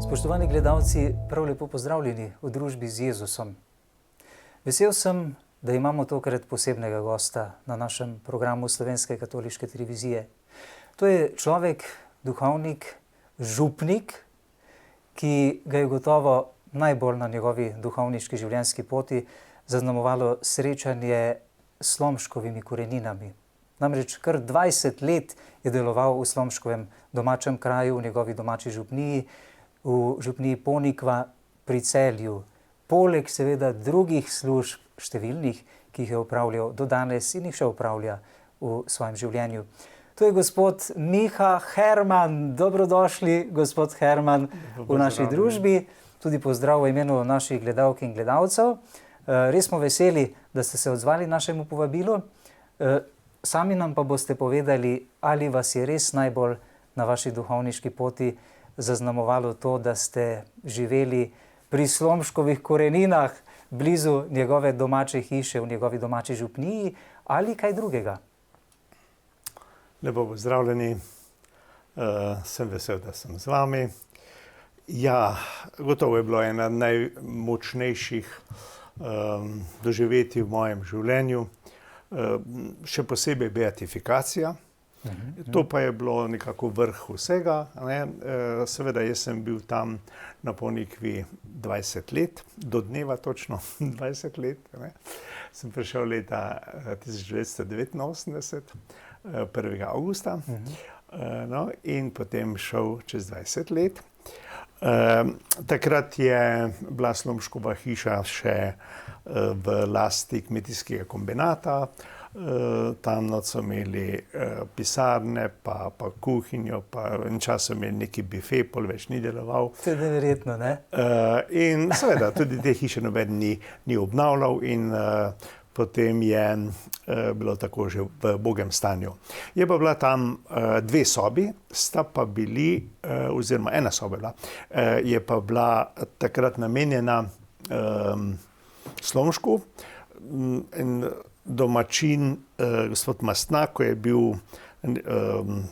Spoštovani gledalci, prav lepo pozdravljeni v družbi z Jezusom. Vesel sem, da imamo tokrat posebnega gosta na našem programu Slovenske katoliške televizije. To je človek, duhovnik, župnik, ki ga je gotovo najbolj na njegovi duhovniški življenjski poti zaznamovalo srečanje s Slomškovimi koreninami. Namreč kar 20 let je deloval v Slomškovem domačem kraju, v njegovi domači župniji, v župniji Ponikva pri Celju. Poleg seveda drugih služb številnih, ki jih je opravljal do danes in jih še opravlja v svojem življenju. To je gospod Miha Herman. Dobrodošli, gospod Herman, v naši družbi. Tudi pozdrav v imenu naših gledalk in gledalcev. Res smo veseli, da ste se odzvali našemu povabilu. Sami nam pa boste povedali, ali vas je res najbolj na vaši duhovniški poti zaznamovalo to, da ste živeli pri Slomškovih koreninah, blizu njegove domače hiše, v njegovi domači župniji, ali kaj drugega? Lepo pozdravljeni, sem vesel, da sem z vami. Ja, gotovo je bilo ena najmočnejših doživetij v mojem življenju, še posebej beatifikacija. To pa je bilo nekako vrh vsega. Seveda, jaz sem bil tam na Ponikvi 20 let, do dneva točno 20 let. Sem prišel leta 1989, 1. avgusta, in potem šel čez 20 let. Takrat je bila Slomškova hiša še v lasti kmetijskega kombinata. Tam so imeli pisarne, pa kuhinjo, pa en čas so imeli neki bife, pol več ni deloval. To je neverjetno, ne? In seveda, tudi te hiše noben ni obnavljal in potem je bilo tako že v bogem stanju. Je pa bila tam dve sobi, sta pa bili, oziroma ena soba je bila, je pa bila takrat namenjena Slomšku. Domačin, gospod Mastnak, ko je bil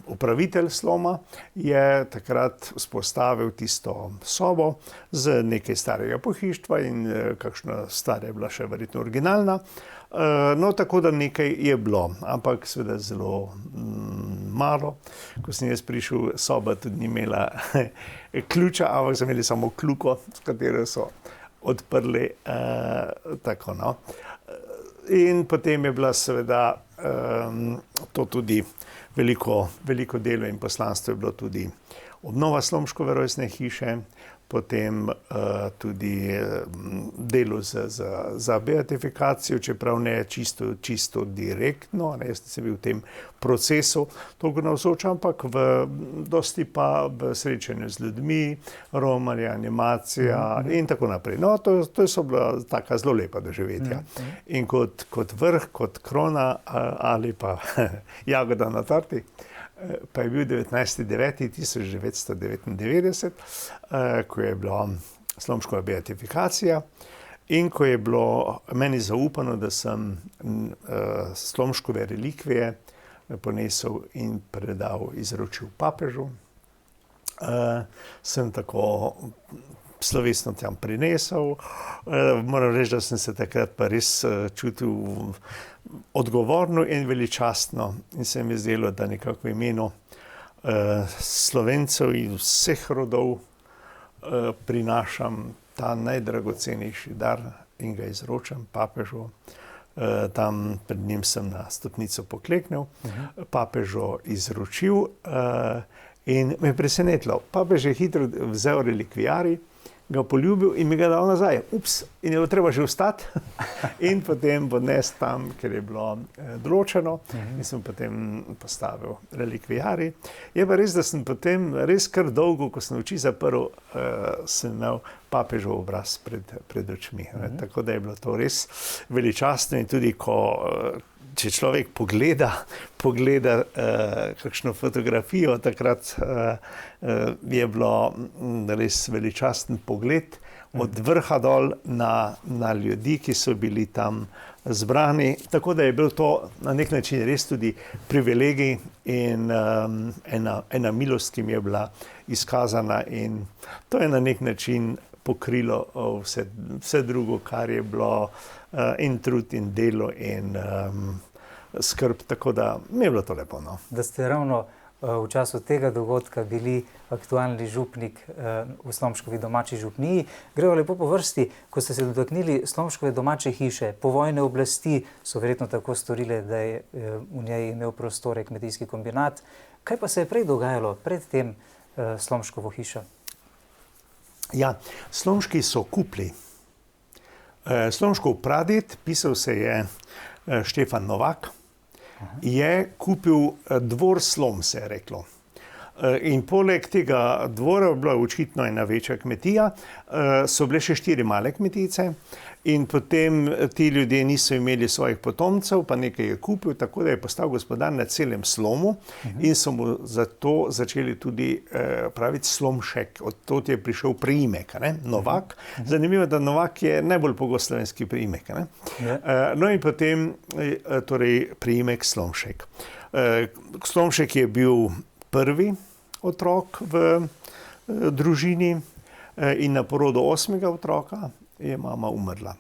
upravitelj Sloma, je takrat vzpostavil tisto sobo z nekaj starega pohištva in kakšna stara je bila še verjetno originalna. No, tako da nekaj je bilo, ampak seveda zelo malo. Ko sem jaz prišel, soba tudi ni imela ključa, ampak so imeli samo kljuko, s katero so odprli, tako no. In potem je bila seveda to tudi veliko delo in poslanstvo je bilo tudi obnova Slomškove rojstne hiše, potem tudi delo za beatifikacijo, čeprav ne čisto direktno, jaz sem bil v tem procesu toliko navzočen, ampak dosti pa v srečanju z ljudmi, romarji, animacija in tako naprej. No, to so bila taka zelo lepa doživetja. In kot vrh, kot krona ali pa jagoda na torti, pa je bil 19.9.1999, ko je bila Slomškova beatifikacija in ko je bilo meni zaupano, da sem Slomškove relikvije ponesel in predal, izročil papežu. Sem tako slovesno tam prinesel. Moram reči, da sem se takrat pa res čutil odgovorno in veličastno in se mi zdelo, da nekako v imenu Slovencev in vseh rodov prinašam ta najdragocenejši dar in ga izročam papežu. Tam pred njim sem na stopnico pokleknil, papežu izročil in me je presenetilo. Papež je hitro vzel relikvijarij, ga poljubil in mi ga dal nazaj. In je bilo treba že vstati in potem odnesti tam, ker je bilo določeno, in sem potem postavil relikvijarij. Je pa res, da sem potem res kar dolgo, ko sem oči zaprl, sem imel papežov obraz pred očmi. Tako da je bilo to res veličastno in tudi če človek pogleda kakšno fotografijo, takrat je bilo res veličasten pogled od vrha dol na ljudi, ki so bili tam zbrani. Tako da je bil to na nek način res tudi privilegij in ena milost, ki mi je bila izkazana, in to je na nek način pokrilo vse drugo, kar je bilo, in trud in delo in skrb, tako da mi je bilo to lepo. No. Da ste ravno v času tega dogodka bili aktualni župnik v Slomškovi domači župniji. Gremo lepo po vrsti, ko ste se dotaknili Slomškove domače hiše. Povojne oblasti so verjetno tako storile, da je v njej imel prostore kmetijski kombinat. Kaj pa se je prej dogajalo pred tem Slomškovo hišo? Ja, Slomški so kupili. Slomškov praded, pisal se je Štefan Novak, je kupil dvor Slom, se je reklo. In poleg tega dvora, bila očitno ena večja kmetija, so bile še 4 male kmetice, in potem ti ljudje niso imeli svojih potomcev, pa nekaj je kupil, tako da je postal gospodar na celem Slomu, in so mu zato začeli tudi praviti Slomšek. Od tod je prišel priimek, Novak. Zanimivo, da Novak je najbolj pogost slovenski priimek. No in potem torej priimek Slomšek. Slomšek je bil prvi otrok v družini in na porodu 8. otroka je mama umrla.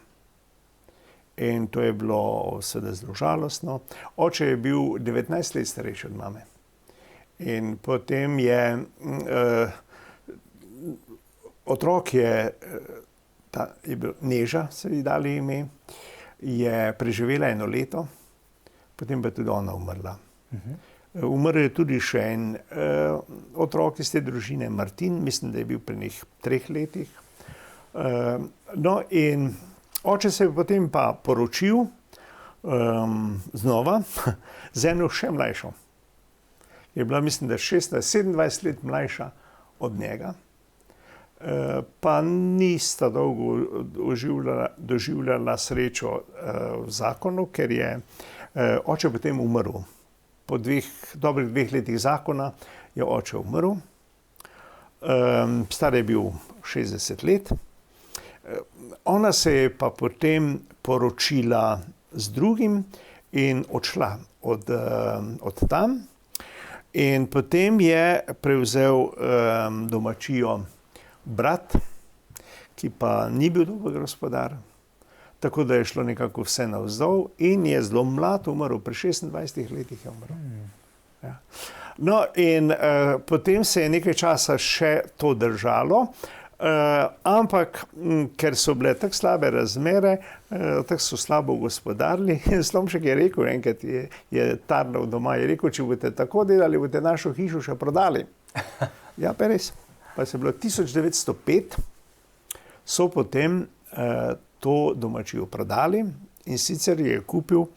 In to je bilo seveda zelo žalostno. Oče je bil 19 let starejši od mame. In potem je otrok je bil Neža, se ji dali ime, je preživela 1 leto, potem pa tudi ona umrla. Umrl je tudi še en otrok iz te družine, Martin, mislim, da je bil pri njih 3 letih. No in oče se je potem pa poročil znova z eno še mlajšo. Je bila, mislim, da 26 let mlajša od njega, pa nista dolgo doživljala srečo v zakonu, ker je oče potem umrl. Po dobrih 2 letih zakona je oče umrl. Star je bil 60 let. Ona se je pa potem poročila z drugim in odšla od tam. In potem je prevzel domačijo brat, ki pa ni bil dober gospodar. Tako da je šlo nekako vse navzdol in je zelo mlad umrl, pri 26 letih je umrl. Ja. No in potem se je nekaj časa še to držalo, ampak ker so bile tako slabe razmere, tako so slabo gospodarili, Slomšek je rekel, enkrat je tarnal doma, je rekel, če boste tako delali, boste našo hišo še prodali. Ja, pa res. Pa se je bilo 1905, so potem to domačijo prodali, in sicer je kupil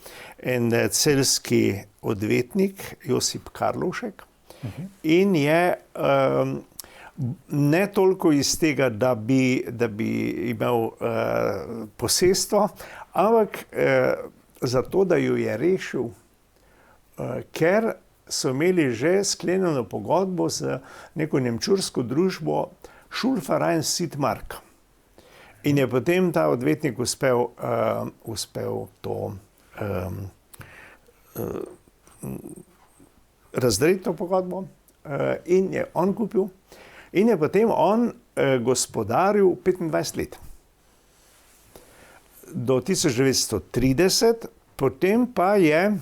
en celjski odvetnik Josip Karlovšek in je ne toliko iz tega, da bi imel posestvo, ampak zato, da jo je rešil, ker so imeli že sklenjeno pogodbo z neko nemčursko družbo Schulverein Sidmark. In je potem ta odvetnik uspel to razdreti to pogodbo, in je on kupil. In je potem on gospodaril 25 let. Do 1930, potem pa je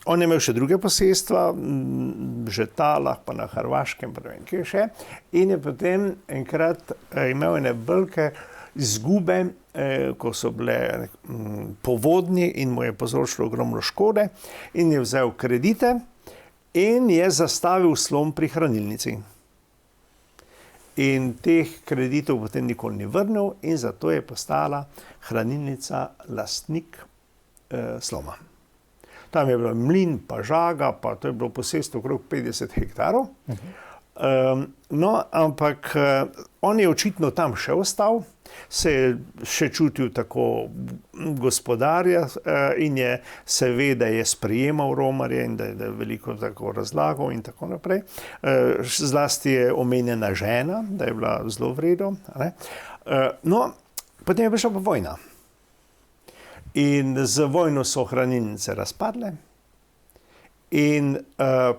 on je imel še druge posestva, v Žetalah, pa na Hrvaškem, pa ne vem kje še, in je potem enkrat imel ene velike izgube, ko so bile povodnji in mu je povzročilo ogromno škode, in je vzel kredite in je zastavil Slom pri hranilnici. In teh kreditov potem nikoli ni vrnil in zato je postala hranilnica lastnik Sloma. Tam je bilo mlin, pa žaga, pa to je bilo posestvo okrog 50 hektarov. No, ampak on je očitno tam še ostal, se je še čutil tako gospodarja in je seveda sprejemal romarje in da je veliko tako razlagal in tako naprej. Zlasti je omenjena žena, da je bila zelo v redu. No, potem je prišla pa vojna. In z vojno so hranilnice razpadle In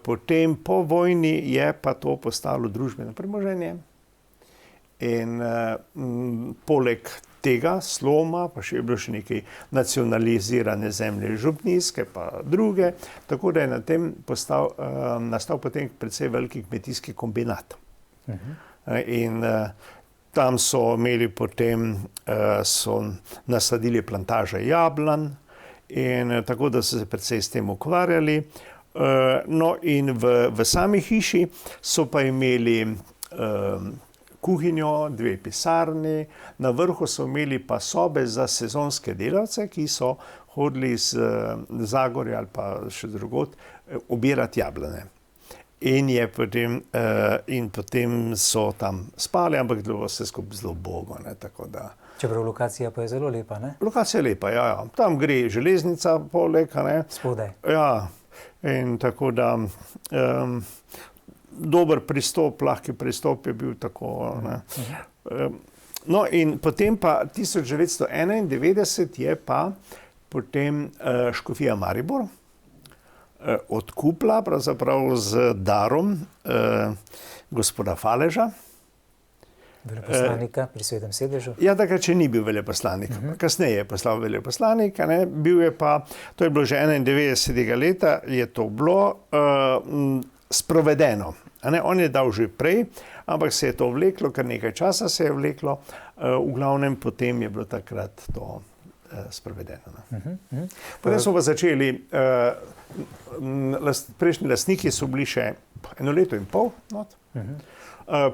potem po vojni je pa to postalo družbeno premoženje. In poleg tega sloma, pa še je bilo še nekaj nacionalizirane zemlje župnijske, pa druge, tako da je na tem nastal potem precej veliki kmetijski kombinat. In tam so imeli potem, so nasadili plantaže jablan in tako da so se precej s tem ukvarjali. No in v sami hiši so pa imeli kuhinjo, 2 pisarni, na vrhu so imeli pa sobe za sezonske delavce, ki so hodili iz Zagorja ali pa še drugod obirati jablane. In potem so tam spali, ampak bilo vse skupaj zelo ubogo, ne, tako da. Čeprav lokacija pa je zelo lepa, ne? Lokacija je lepa, ja. Tam gre železnica poleg, ne. Spodaj. Ja, in tako da dober pristop, lahki pristop je bil tako, ne. No in potem pa 1991 je pa potem škofija Maribor odkupila pravzaprav z darom gospoda Faleža. Veleposlanika pri Svetem sedežu. Ja, takrat še ni bil veleposlanik. Kasneje je postal veleposlanik, ne. Bil je pa, to je bilo že 91. leta, je to bilo sprovedeno. On je dal že prej, ampak se je to vleklo, kar nekaj časa se je vleklo. V glavnem potem je bilo takrat to sprovedeno. Potem smo pa začeli, prejšnji lastniki so bili še 1 leto in pol not.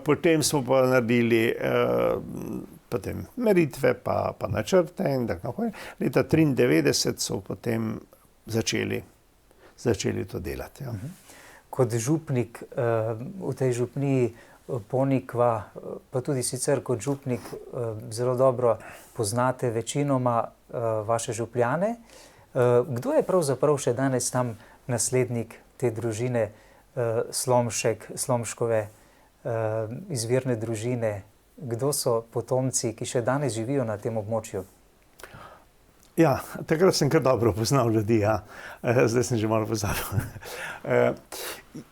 Potem smo pa naredili potem meritve, pa načrte in tako naprej. Leta 1993 so potem začeli to delati. Ja. Kot župnik v tej župniji Ponikva, pa tudi sicer kot župnik zelo dobro poznate večinoma vaše župljane. Kdo je pravzaprav še danes tam naslednik te družine Slomšek, Slomškove izvirne družine? Kdo so potomci, ki še danes živijo na tem območju? Ja, takrat sem kar dobro poznal ljudi, ja. Zdaj sem že malo pozabil.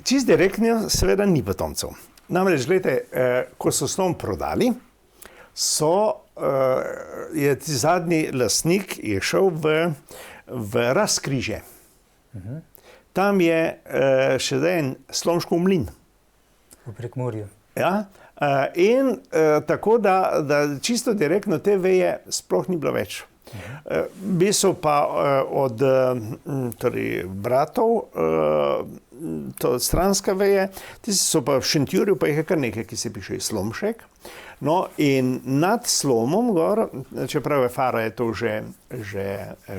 Čisto direktno seveda ni potomcev. Namreč, gledajte, ko so Slom prodali, je zadnji lastnik je šel v Razkrižje. Tam je še en Slomškov mlin. V Prekmurju. Ja, in tako da čisto direktno te veje sploh ni bilo več. Bili so pa od torej bratov, to stranska veje, tisti so pa v Šentjurju, pa jih je kar nekaj, ki se piše Slomšek. No, in nad Slomom gor, čeprav je fara je to že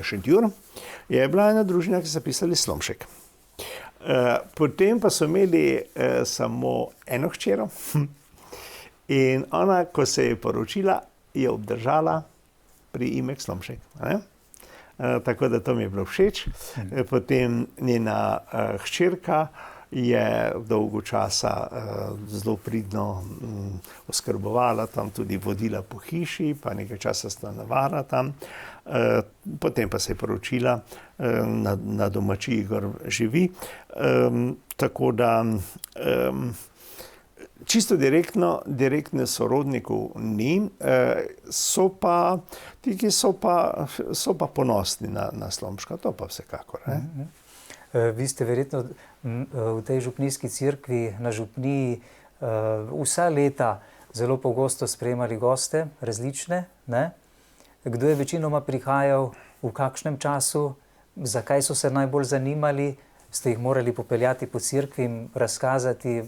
Šentjur, je bila ena družina, ki so pisali Slomšek. Potem pa so imeli samo eno hčero in ona, ko se je poročila, je obdržala priimek Slomšek. Tako da to mi je bilo všeč. Potem njena hčerka je dolgo časa zelo pridno oskrbovala, tam tudi vodila po hiši, pa nekaj časa stanovala tam. Potem pa se je poročila, na domačiji gor živi. Tako da čisto direktne sorodnikov ni, so pa ti, ki so pa ponosni na Slomška, to pa vsekakor. Vi ste verjetno v tej župnijski cerkvi na župniji vsa leta zelo pogosto sprejemali goste, različne, ne? Kdo je večinoma prihajal, v kakšnem času, zakaj so se najbolj zanimali? Ste jih morali popeljati po cerkvi in razkazati,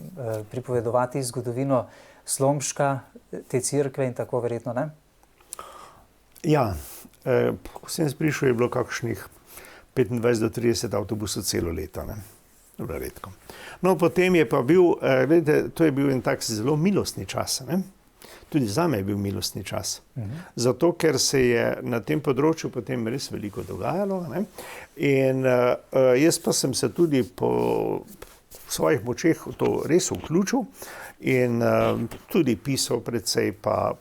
pripovedovati zgodovino Slomška, te cerkve in tako verjetno, ne? Ja, ko sem prišel, je bilo kakšnih 25 do 30 avtobusov celo leto, ne? Bilo redko. No, potem je pa bil, gledajte, to je bil en tak zelo milostni čas, ne? Tudi zame je bil milostni čas. Zato, ker se je na tem področju potem res veliko dogajalo, ne? In jaz pa sem se tudi svojih močeh v to res vključil in tudi pisal precej, pa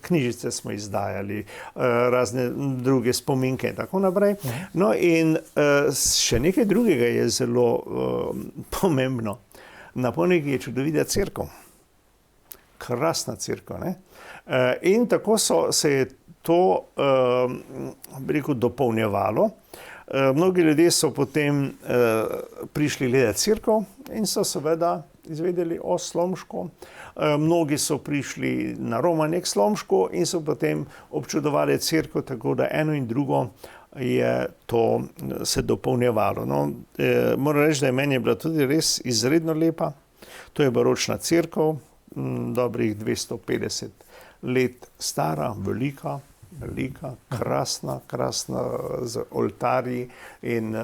knjižice smo izdajali, razne druge spominke in tako naprej. No in še nekaj drugega je zelo pomembno. Na Ponikvi je čudovita cerkev. Krasna cerkev, ne? In tako se je to, bi rekel, dopolnjevalo. Mnogi ljudje so potem prišli gledati cerkev in so seveda izvedeli o Slomšku. Mnogi so prišli na romanje k Slomšku in so potem občudovali cerkev, tako da eno in drugo je to se dopolnjevalo. No, moram reči, da meni je bila tudi res izredno lepa. To je baročna cerkev, dobrih 250 let stara, velika, krasna z oltarji in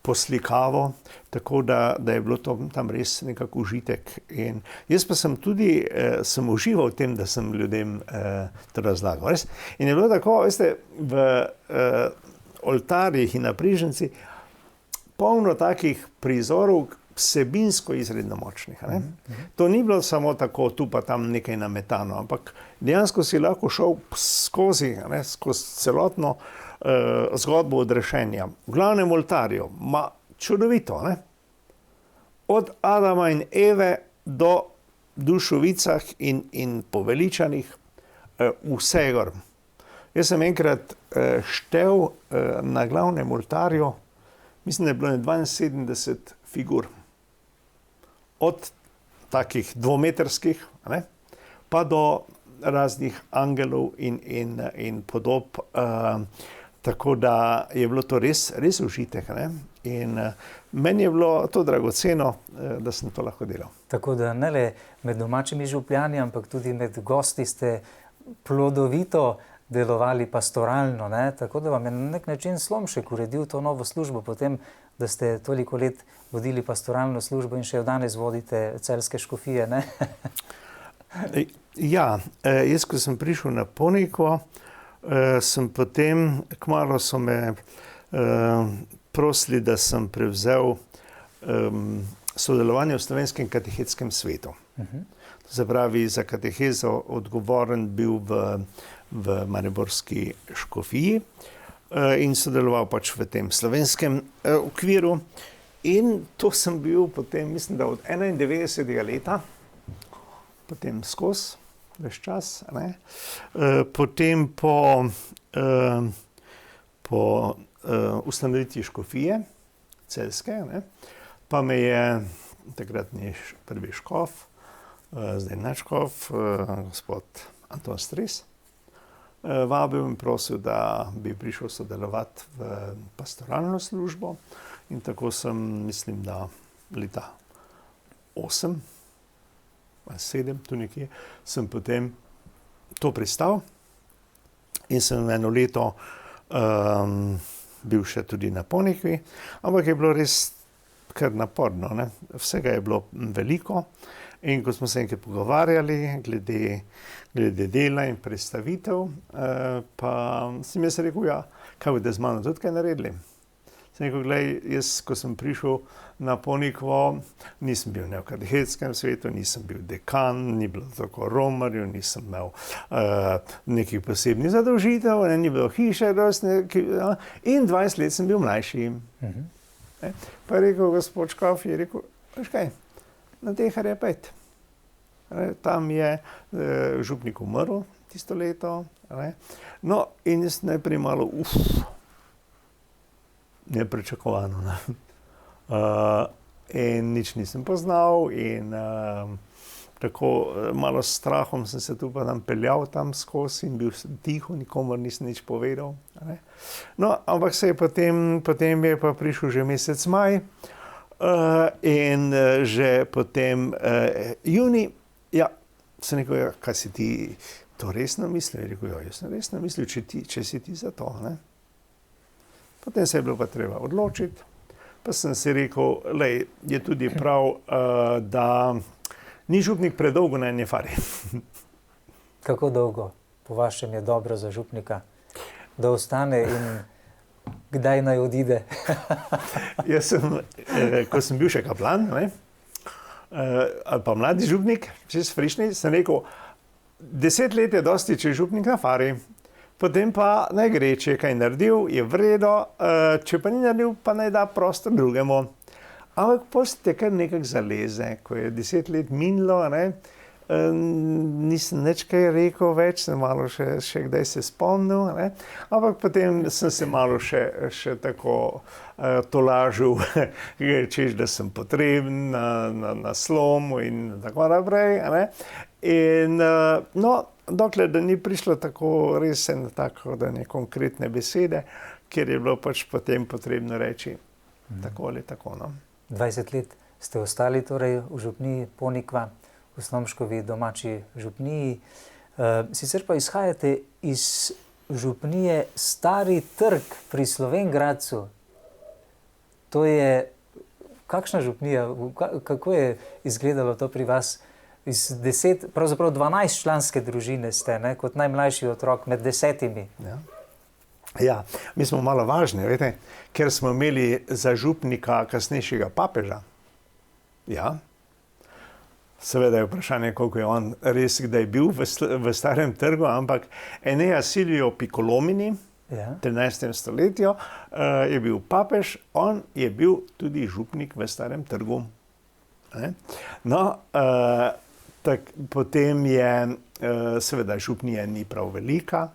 poslikavo, tako da je bilo tam res nekako užitek. In jaz pa sem tudi sem užival v tem, da sem ljudem to razlagal. Res? In je bilo tako, veste, v oltarjih in na prižnici polno takih prizorov, vsebinsko izredno močnih. Ne? To ni bilo samo tako, tu pa tam nekaj nametano, ampak dejansko si lahko šel skozi celotno zgodbo odrešenja. V glavnem oltarju, čudovito, ne? Od Adama in Eve do dušovicah in poveličanih, vse gor. Jaz sem enkrat štel na glavnem oltarju, mislim, da je bilo 72 figur. Od takih dvometrskih, ne, pa do raznih angelov in podob. Tako da je bilo to res užitek. Ne? In meni je bilo to dragoceno, da sem to lahko delal. Tako da ne le med domačimi župljani, ampak tudi med gosti ste plodovito delovali pastoralno. Ne? Tako da vam je na nek način Slomšek uredil to novo službo, potem, da ste toliko let vodili pastoralno službo in še danes vodite celjske škofije. Ne? Ja, jaz, ko sem prišel na Ponikvo, sem potem, kmalu so me prosili, da sem prevzel sodelovanje v Slovenskem katehetskem svetu. To se pravi, za katehezo odgovoren bil v mariborski škofiji in sodeloval pač v tem slovenskem okviru. In to sem bil potem, mislim, da od 91. leta, potem skozi, ves čas, ne. Potem po ustanovitvi škofije, celjske, ne, pa me je takratni prvi škof, zdaj nadškof, gospod Anton Stres, vabil in prosil, da bi prišel sodelovati v pastoralno službo. In tako sem, mislim, da leta 8 ali 7, tu nekje, sem potem to pristal in sem eno leto bil še tudi na Ponikvi, ampak je bilo res kar naporno, ne? Vsega je bilo veliko in ko smo se enkrat pogovarjali glede dela in predstavitev, pa sem jaz rekel, ja, kaj boste z mano tudi kaj naredili? Sem rekel, glej, jaz, ko sem prišel na Ponikvo, nisem bil ne v katehetskem svetu, nisem bil dekan, ni bilo tako romarjev, nisem imel nekih posebnih zadolžitev, ni bilo hiše, in 20 let sem bil mlajši. Pa je rekel gospod škof, je rekel, veš kaj, na Teharja 5. Tam je župnik umrl tisto leto. No, in jaz najprej malo, nepričakovano. In nič nisem poznal in tako malo s strahom sem se tu pa tam peljal tam skozi in bil tiho, nikomor nisem nič povedal. No, ampak se je potem je pa prišel že mesec maj in že potem junij, ja, sem rekel, ja, kaj si ti to resno mislil? Je rekel, ja, jaz sem resno mislil, če si ti za to, ne. Potem se je bilo pa treba odločiti, pa sem si rekel, lej, je tudi prav, da ni župnik predolgo na eni fari. Kako dolgo po vašem je dobro za župnika, da ostane in kdaj naj odide? Jaz sem, ko sem bil še kaplan, ali pa mladi župnik, čez frišni, sem rekel, 10 let je dosti, če je župnik na fari, potem pa naj gre, če je kaj naredil, je v redu, če pa ni naredil, pa naj da prostor drugemu. Ampak potem te kar nekako zaleze, ko je 10 let minilo, nisem nič kaj rekel več, sem malo še kdaj se spomnil, ampak potem sem se malo še tako tolažil, češ, da sem potreben na slomu in tako naprej. In no, dokler da ni prišlo tako res tako, da ne konkretne besede, kjer je bilo pač potem potrebno reči tako ali tako. 20 let ste ostali torej v župniji Ponikva, v Slomškovi domači župniji. Sicer pa izhajate iz župnije Stari trg pri Slovenj Gradcu. To je kakšna župnija? Kako je izgledalo to pri vas? Iz 10, pravzaprav 12 članske družine ste, kot najmlajši otrok med 10. Ja, mi smo malo važni, veste, ker smo imeli za župnika kasnejšega papeža. Ja. Seveda je vprašanje, koliko je on res kdaj bil v Starem trgu, ampak Enea Silvio Piccolomini, v 13. stoletju, je bil papež, on je bil tudi župnik v Starem trgu. No, potem je, seveda, župnija ni prav velika,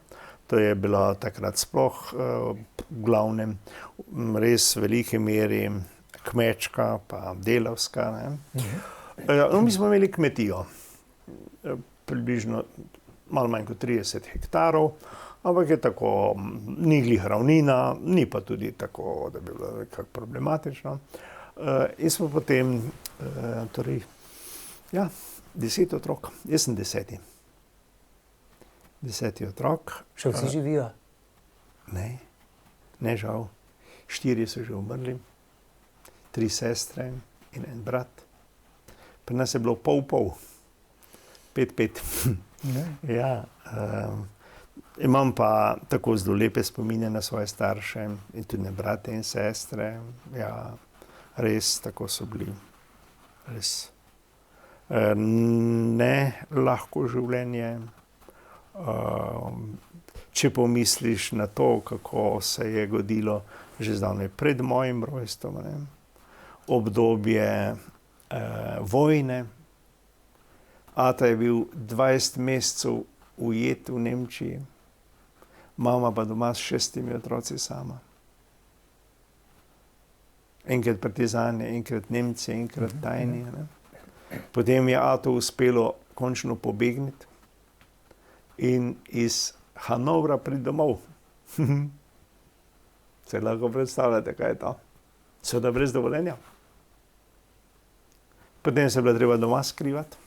to je bila takrat sploh v glavnem res velike meri kmečka pa delavska. No, mi smo imeli kmetijo, približno malo manj kot 30 hektarov, ampak je tako, ni glih ravnina, ni pa tudi tako, da bi bilo nekako problematično. In smo potem, torej, ja, 10 otrok, jaz sem 10. 10 otrok. Še vsi živijo? Ne žal. 4 so že umrli, 3 sestre in en brat. Pri nas je bilo pol, 5-5. Ja, imam pa tako zelo lepe spomine na svoje starše in tudi na brate in sestre. Ja, res, tako so bili. Res. Ne lahko življenje. Če pomisliš na to, kako se je godilo že zdavnaj pred mojim rojstvom, obdobje vojne. Ata je bil 20 mesecev ujet v Nemčiji, mama pa doma s 6 otroci sama. Enkrat partizani, enkrat Nemci, enkrat tajni. Potem je Ato uspelo končno pobegniti in iz Hanovra priti domov. Se lahko predstavljate, kaj je to? Seveda brez dovoljenja. Potem se je bilo treba doma skrivati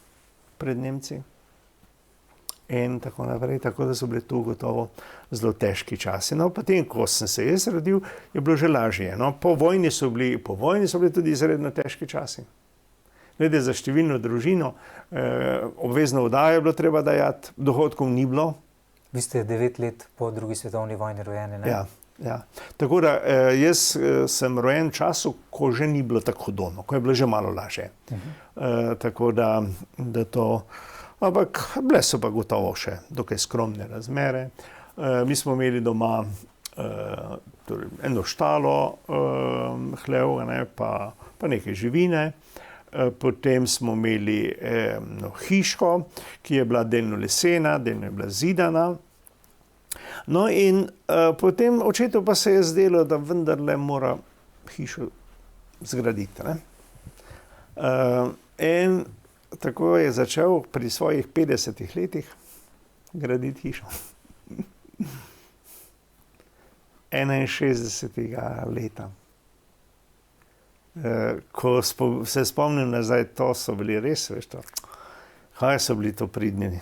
pred Nemci in tako naprej, tako da so bili tu gotovo zelo težki časi. No, potem, ko sem se jaz rodil, je bilo že lažje. No, po vojni so bili tudi izredno težki časi. Glede za številno družino, obvezno vdajo je bilo treba dajati, dohodkov ni bilo. Vi ste 9 let po drugi svetovni vojni rojeni, ne? Ja. Tako da jaz sem rojen v času, ko že ni bilo tako hudo, ko je bilo že malo lažje. Tako da to, ampak bile so pa gotovo še dokaj skromne razmere. Mi smo imeli doma eno štalo hlev, pa nekaj živine. Potem smo imeli hiško, ki je bila delno lesena, delno je bila zidana. No in potem očetu pa se je zdelo, da vendarle mora hišo zgraditi. In tako je začel pri svojih 50 letih graditi hišo. 61. leta. Ko se spomnim nazaj, to so bili res, veš to, kaj so bili to pridni.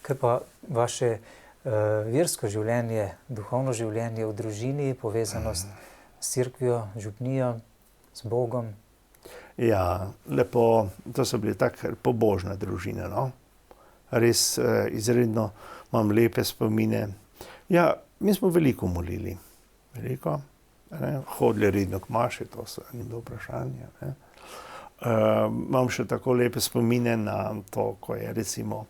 Kaj pa vaše versko življenje, duhovno življenje v družini, povezanost s cerkvijo, župnijo, z Bogom? Ja, lepo, to so bili tako pobožna družina, no. Res izredno imam lepe spomine. Ja, mi smo veliko molili. Veliko. Hodili redno k maši, to ni bilo vprašanje. Imam še tako lepe spomine na to, ko je recimo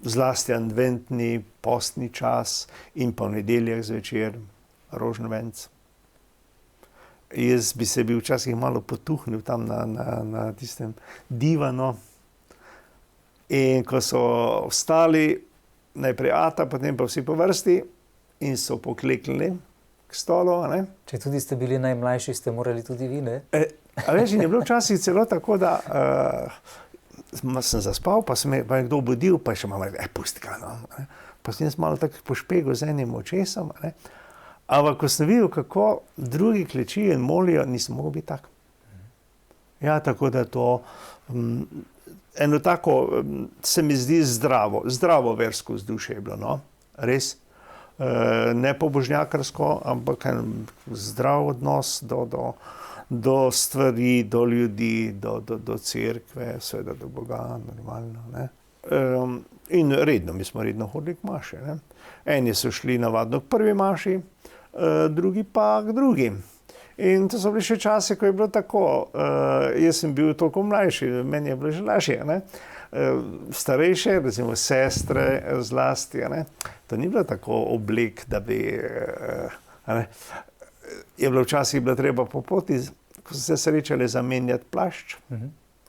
zlasti adventni postni čas in pa v nedeljah zvečer rožnovenc. Jaz bi se bil včasih malo potuhnil tam na tistem divanu. In ko so vstali, najprej ata, potem pa vsi po vrsti in so pokleknili k stolu. Če tudi ste bili najmlajši, ste morali tudi vi, ne? A veš, je bilo včasih celo tako, da sem zaspal, pa me je kdo budil, pa je še malo rekel, pusti ga, no. Pa sem jaz malo tako pošpegel z enim očesom, Ampak ko sem videl, kako drugi klečijo in molijo, nisem mogel biti tak. Ja, tako da to eno tako, se mi zdi zdravo versko vzdušje je bilo, no, res. Ne pobožnjakarsko, ampak en zdrav odnos do stvari, do ljudi, do cerkve, seveda do Boga, normalno, ne. In mi smo redno hodili k maši, ne. Eni so šli navadno k prvi maši, drugi pa k drugi. In to so bili še časi, ko je bilo tako, jaz sem bil toliko mlajši, meni je bilo že lažje, ne. Starejše, recimo sestre zlasti, to ni bilo tako oblek, da bi, je bilo včasih treba po poti, ko so se srečali, zamenjati plašč.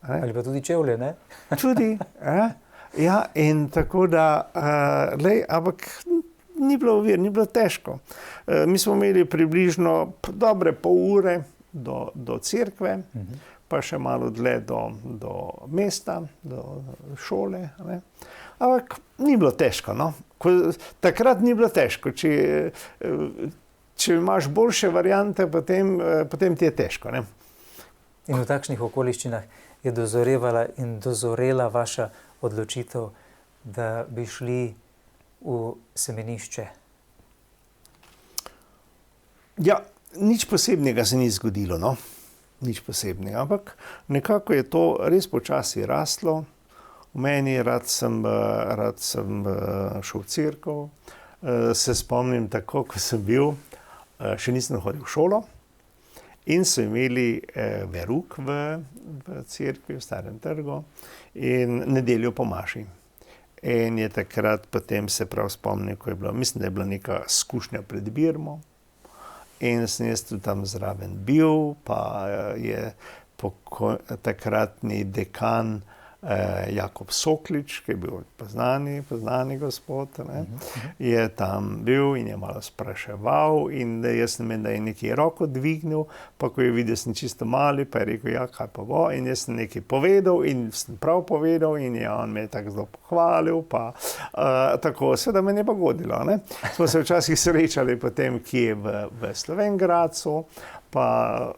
Ali pa tudi čevlje, ne? Tudi, ja, in tako da, ampak ni bilo ovir, ni bilo težko. Mi smo imeli približno dobre pol ure do cerkve, pa še malo dlje do mesta, do šole. Ampak ni bilo težko, no. Takrat ni bilo težko. Če imaš boljše variante, potem ti je težko, ne. In v takšnih okoliščinah je dozorevala in dozorela vaša odločitev, da bi šli v semenišče? Ja, nič posebnega se ni zgodilo, no. Nič posebnega, ampak nekako je to res počasi rastlo. V meni rad sem šel v cerkev. Se spomnim tako, ko sem bil, še nisem hodil v šolo in so imeli verouk v cerkvi, v Starem trgu in nedeljo po maši. In je takrat potem se prav spomnil, ko je bilo, mislim, da je bila neka skušnja pred birmo. In sem jaz tudi tam zraven bil, pa je takratni dekan Jakob Soklič, ki je bil poznani gospod, je tam bil in je malo spraševal in jaz ne vem, da je nekaj roko dvignil, pa ko je videl, sem čisto mali, pa je rekel, ja, kaj pa bo, in jaz sem nekaj povedal in sem prav povedal in je on me tako zelo pohvalil, pa tako, seveda me je pa godilo, ne. Smo se včasih srečali potem kje v Slovenj Gradcu, pa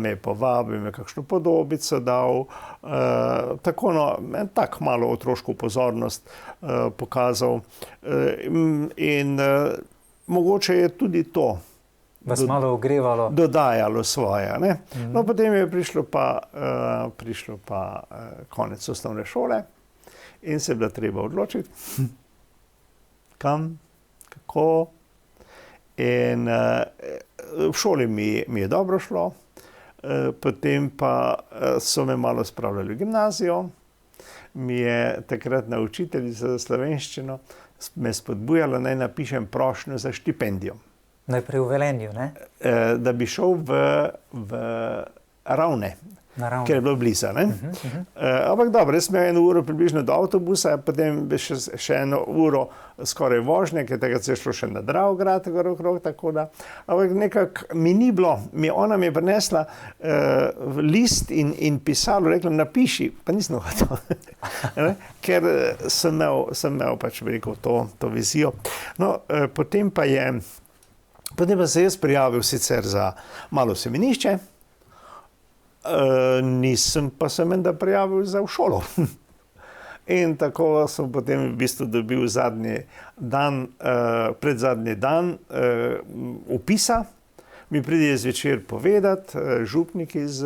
me je povabil, me kakšno podobico dal, tako tak malo otroško pozornost pokazal. In mogoče je tudi to vas malo ogrevalo. Dodajalo svoje, ne. No, potem je prišlo pa konec osnovne šole in se je bilo treba odločiti, kam, kako. In v šoli mi je dobro šlo, potem pa so me malo spravljali v gimnazijo. Mi je takratna učiteljica za slovenščino me spodbujala, naj napišem prošnjo za štipendijo. Najprej v Velenju, ne? Da bi šel v Ravne. Ker je bilo blizu, ne. Ampak dobro, jaz sem imel 1 uro približno do avtobusa, potem še 1 uro skoraj vožnje, ker tega se je šlo še na Dravograd, okrog, tako da. Ampak nekako mi ni bilo, ona mi je prinesla list in pisalo, rekla, napiši, pa nisem hotel. Ker sem imel pač veliko to vizijo. No, potem pa se jaz prijavil sicer za malo semenišče, nisem pa se menda prijavil za v šolo. In tako sem potem v bistvu dobil predzadnji dan vpisa. Mi pride zvečer povedati, župnik iz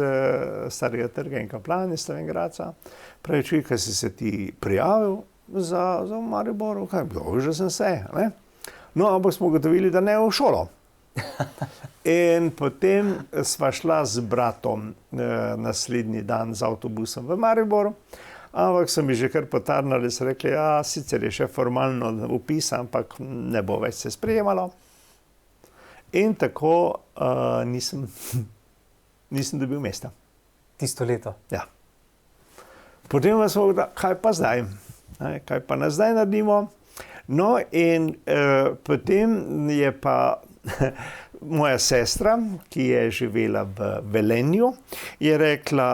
Starega trga in kaplan iz Slovenj Gradca. Pravi, čuj, kaj si se ti prijavil za Mariboru? Kaj, že sem se, ne. No, ampak smo ugotovili, da ne v šolo. In potem sva šla z bratom naslednji dan z avtobusom v Mariboru, ampak so mi že kar potarnali, so rekli, ja, sicer je še formalno vpis, ampak ne bo več se sprejemalo. In tako nisem dobil mesta. Tisto leto. Ja. Potem smo rekli, kaj pa zdaj? Kaj pa nas zdaj naredimo? No, in potem je pa moja sestra, ki je živela v Velenju, je rekla,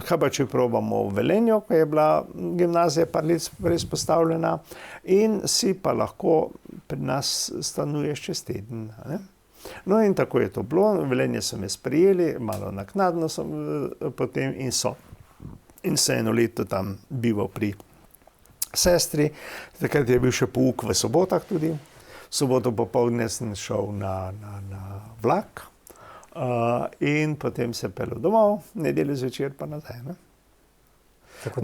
kaj pa če probamo v Velenju, ko je bila gimnazija par let res postavljena, in si pa lahko pri nas stanuješ čez teden. Ne? No, in tako je to bilo. Velenje so me sprejeli, malo naknadno so potem in se eno leto tam bival pri sestri. Takrat je bil še pouk v sobotah tudi. Soboto popoldne sem šel na vlak in potem se peljal domov, nedeljo zvečer pa nazaj. Ne?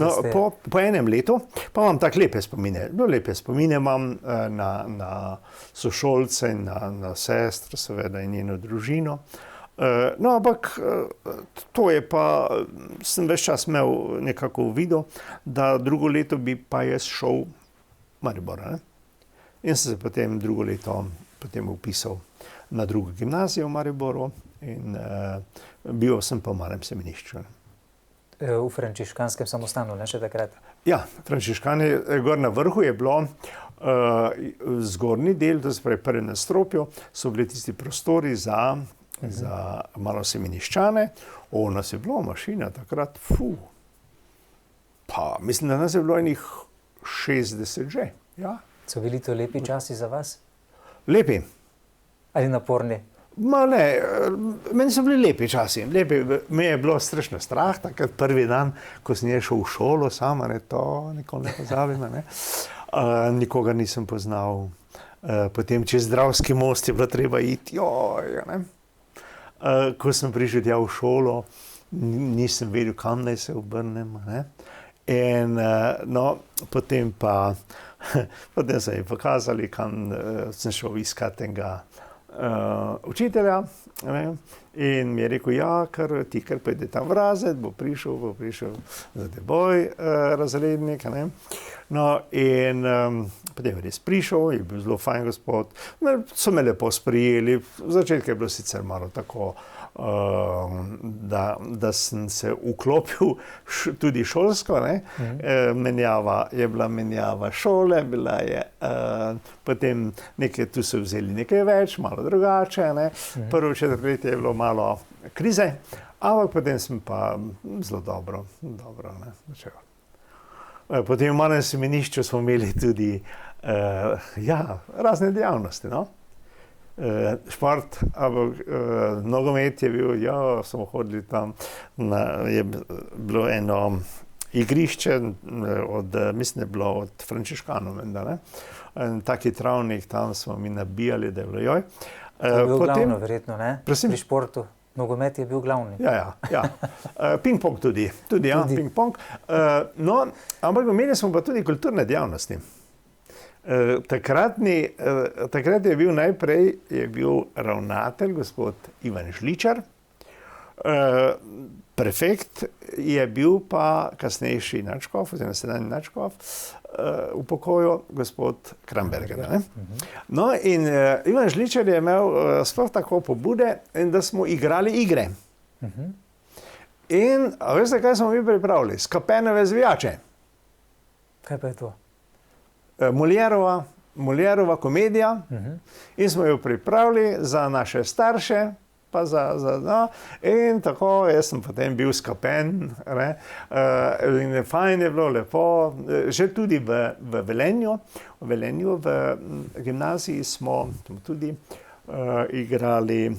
No, po enem letu pa imam tako lepe spomine. Lepe spomine imam na sošolce, na sestro, seveda, in njeno družino. No, ampak to je pa, sem ves čas imel nekako videl, da drugo leto bi pa jaz šel v Maribor. Ne? In sem se potem drugo leto vpisal na drugo gimnazijo v Mariboru in bil sem pa v Malem Semenišču. V frančiškanskem samostanu, ne še takrat? Ja, frančiškani, gor na vrhu je bilo zgornji del, to se pravi prvi nadstropju, so bili tisti prostori za Malosemeniščane. Nas je bilo mašina takrat, pa mislim, da nas je bilo enih 60 že, ja. So bili to lepi časi za vas? Lepi. Ali naporni? Ma ne, meni so bili lepi časi. Lepi. Me je bilo strašno strah, takrat prvi dan, ko sem šel v šolo sama, to nikoli ne pozabim. Ne. Nikogar nisem poznal. Potem čez Dravski most je bilo treba iti. Ne. Ko sem prišel tja v šolo, nisem vedel, kam naj se obrnem. Ne. In potem so mi pokazali, kam sem šel iskat enega učitelja, ne, in mi je rekel, ja, ti kar pojdi tam v razred, bo prišel za teboj razrednik. Ne. No, in potem je res prišel, je bil zelo fajn gospod, so me lepo sprijeli, v začetku je bilo sicer malo tako, da sem se vklopil tudi šolsko, ne. Je bila menjava šole, bila je potem tu so vzeli nekaj več, malo drugače, ne. Prvo četrtletje je bilo malo krize, ampak potem sem pa zelo dobro, ne, začel. Potem v Malem Semenišču smo imeli tudi razne dejavnosti, no. Šport, ampak nogomet je bil, smo hodili tam, je bilo eno igrišče, mislim, da je bilo od frančiškanov, ne. Taki travnik, tam smo mi nabijali, da je bilo joj. To je bil glavno verjetno, ne? Prosim? Pri športu. Nogomet je bil glavni. Ja. Ping-pong tudi, ja, ping-pong. No, ampak imeli smo pa tudi kulturne dejavnosti. Takrat je bil najprej ravnatelj, gospod Ivan Žličar, prefekt je bil pa kasnejši nadškof, oziroma sedanji nadškof v pokoju, gospod Kramberger. Ne? No, in Ivan Žličar je imel sploh tako pobude, da smo igrali igre. In, a veste, kaj smo mi pripravili? Skapenove zvijače. Kaj pa je to? Molierova komedija, in smo jo pripravili za naše starše, pa in tako, jaz sem potem bil skapen, ne, in fajn je bilo, lepo, že tudi v Velenju, v gimnaziji smo tudi igrali,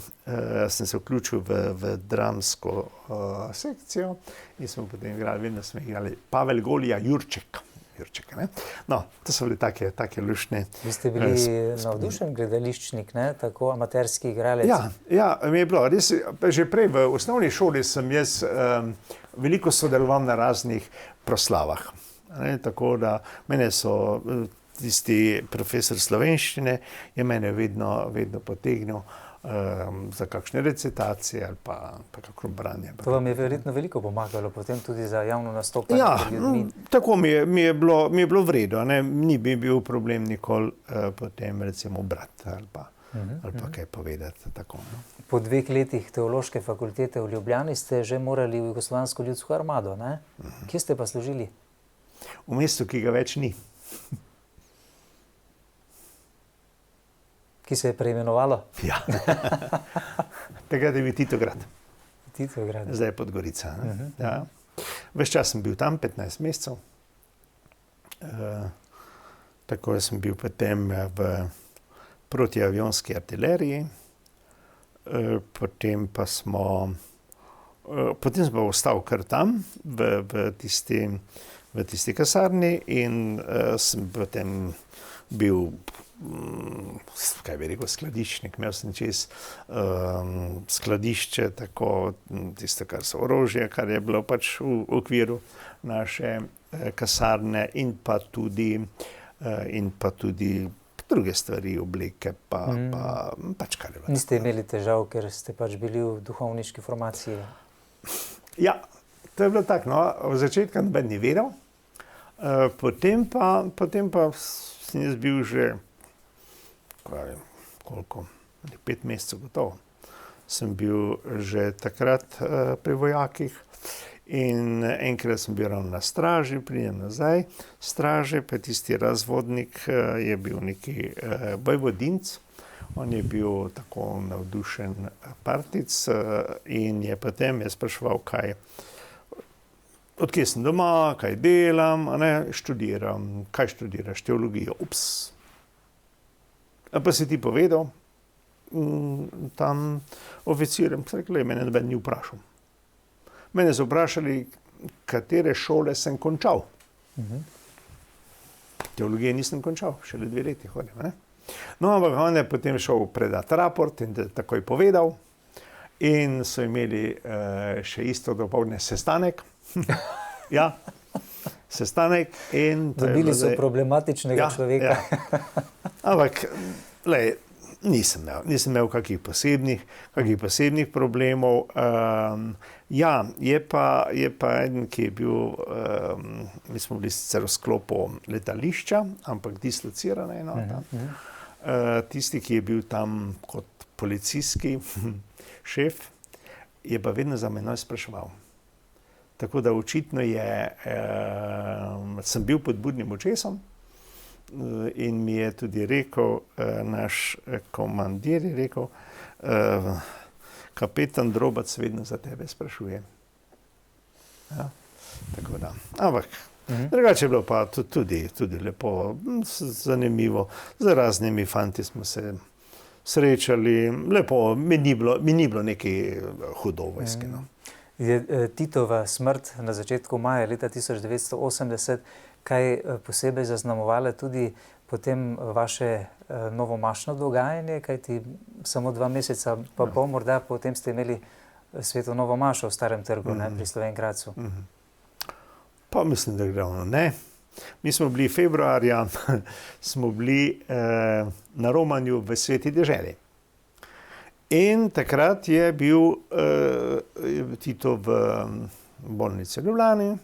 sem se vključil v dramsko sekcijo in smo potem igrali, vedno smo igrali Pavel Golija Jurček. Ne? No, to so bili take luštne. Vi ste bili navdušen gledališčnik, ne? Tako amaterski igralec. Ja, mi je bilo res, že prej v osnovni šoli sem jaz veliko sodeloval na raznih proslavah. Ne? Tako da mene so tisti profesor slovenščine je mene vedno potegnil za kakšne recitacije ali pa kakšno branje. To vam je verjetno veliko pomagalo potem tudi za javno nastopanje pred ljudmi. Tako mi je bilo v redu, ne? Ni bi bil problem nikoli potem recimo brati ali pa kaj povedati. Tako, no? Po 2 letih teološke fakultete v Ljubljani ste že morali v Jugoslovansko ljudsko armado, ne? Kje ste pa služili? V mestu, ki ga več ni. Ki se je preimenovalo? Ja. Takrat je bil Titograd. Titograd. Zdaj je Podgorica. Ja. Ves čas sem bil tam, 15 mesecev. Tako sem bil potem v protiavionski artileriji. Potem sem pa ostal kar tam, v tisti kasarni in sem potem bil skladiščnik, imel sem čez skladišče, tako tisto, kar so orožje, kar je bilo pač v okviru naše kasarne in pa tudi druge stvari, obleke, pač kar je bilo. Niste imeli težav, ker ste pač bili v duhovniški formaciji? Ja, to je bilo tako, no, v začetku noben ni vedel, potem pa sem jaz bil že koliko, 5 mesecev gotovo. Sem bil že takrat pri vojakih in enkrat sem bil ravno na straži, pridem nazaj, straže, pa tisti razvodnik je bil neki vojvodinc, on je bil tako navdušen partic in je potem je spraševal, odkje sem doma, kaj delam, študiram, kaj študiraš, teologijo, ups. Pa si ti povedal, tam oficirjem, mene noben ni vprašal. Mene so vprašali, katere šole sem končal. Teologije nisem končal, šele 2 leti hodim. No, ampak on je potem šel predati raport in takoj povedal in so imeli še isto dopoldne sestanek. Ja, sestanek in... Dobili so problematičnega človeka. Ja. Ampak, nisem imel kakih posebnih problemov. Ja, je pa eden, ki je bil, mi smo bili sicer v sklopu letališča, ampak dislocirana enota. Tisti, ki je bil tam kot policijski šef, je pa vedno za menoj spraševal. Tako da očitno sem bil pod budnim očesom in mi je tudi rekel, naš komandir je rekel, kapetan Drobac vedno za tebe sprašuje. Ja, tako da, ampak drugače je bilo pa tudi lepo, zanimivo, z raznimi fanti smo se srečali, lepo, mi ni bilo nekaj hudo vojske, no. Je Titova smrt na začetku maja leta 1980 kaj posebej zaznamovala tudi potem vaše novomašno dogajanje, kajti samo 2 meseca pa pol morda potem ste imeli sveto novo mašo v Starem trgu, pri Slovenj Gradcu. Pa mislim, da ravno ne. Mi smo bili februarja, smo bili na romanju v Sveti deželi. In takrat je bil Tito v bolnici v Ljubljani.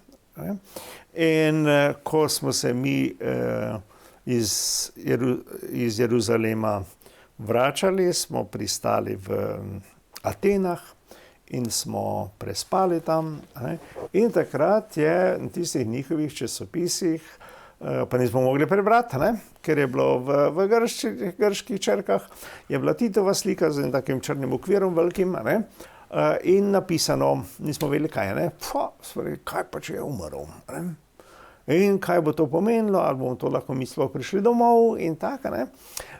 In ko smo se mi iz Jeruzalema vračali, smo pristali v Atenah in smo prespali tam. In takrat je na tistih njihovih časopisih, pa nismo mogli prebrati, ker je bilo v grških črkah, je bila Titova slika z takim črnim okvirom velikim, in napisano, nismo vedeli kaj je, kaj pa če je umrl, in kaj bo to pomenilo, ali bomo to lahko mi sploh prišli domov in tako,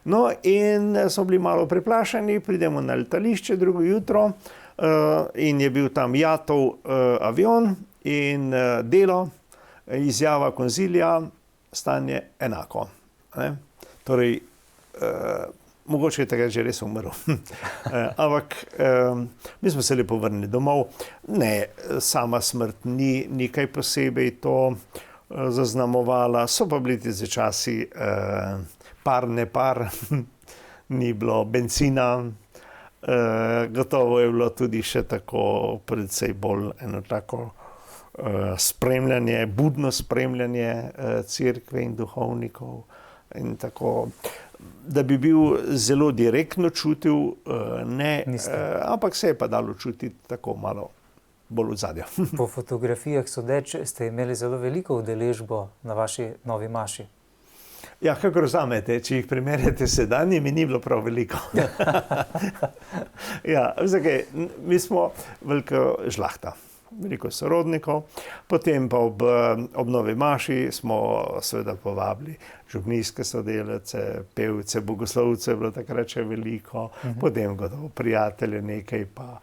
No, in smo bili malo preplašeni, pridemo na letališče drugo jutro in je bil tam Jatov avion in delo, izjava konzilija, stanje enako. Torej, mogoče je takrat že res umrl. Ampak mi smo se lepo vrnili domov. Ne, sama smrt ni kaj posebej to. zaznamovala. So pa bili ti časi par, ne par, ni bilo bencina. Gotovo je bilo tudi še tako predvsej bolj eno tako spremljanje, budno spremljanje cerkve in duhovnikov in tako, da bi bil zelo direktno čutil, ne, ampak se je pa dalo čutiti tako malo bolj v zadju. Po fotografijah sodeč ste imeli zelo veliko udeležbo na vaši novi maši. Ja, kakor vzamete, če jih primerjate s sedanjimi, ni bilo prav veliko. Ja, zakaj? Mi smo velika žlahta, veliko sorodnikov, potem pa ob novi maši smo seveda povabili župnijske sodelavce, pevce, bogoslovce je bilo takrat še veliko, potem gotovo prijatelje nekaj pa.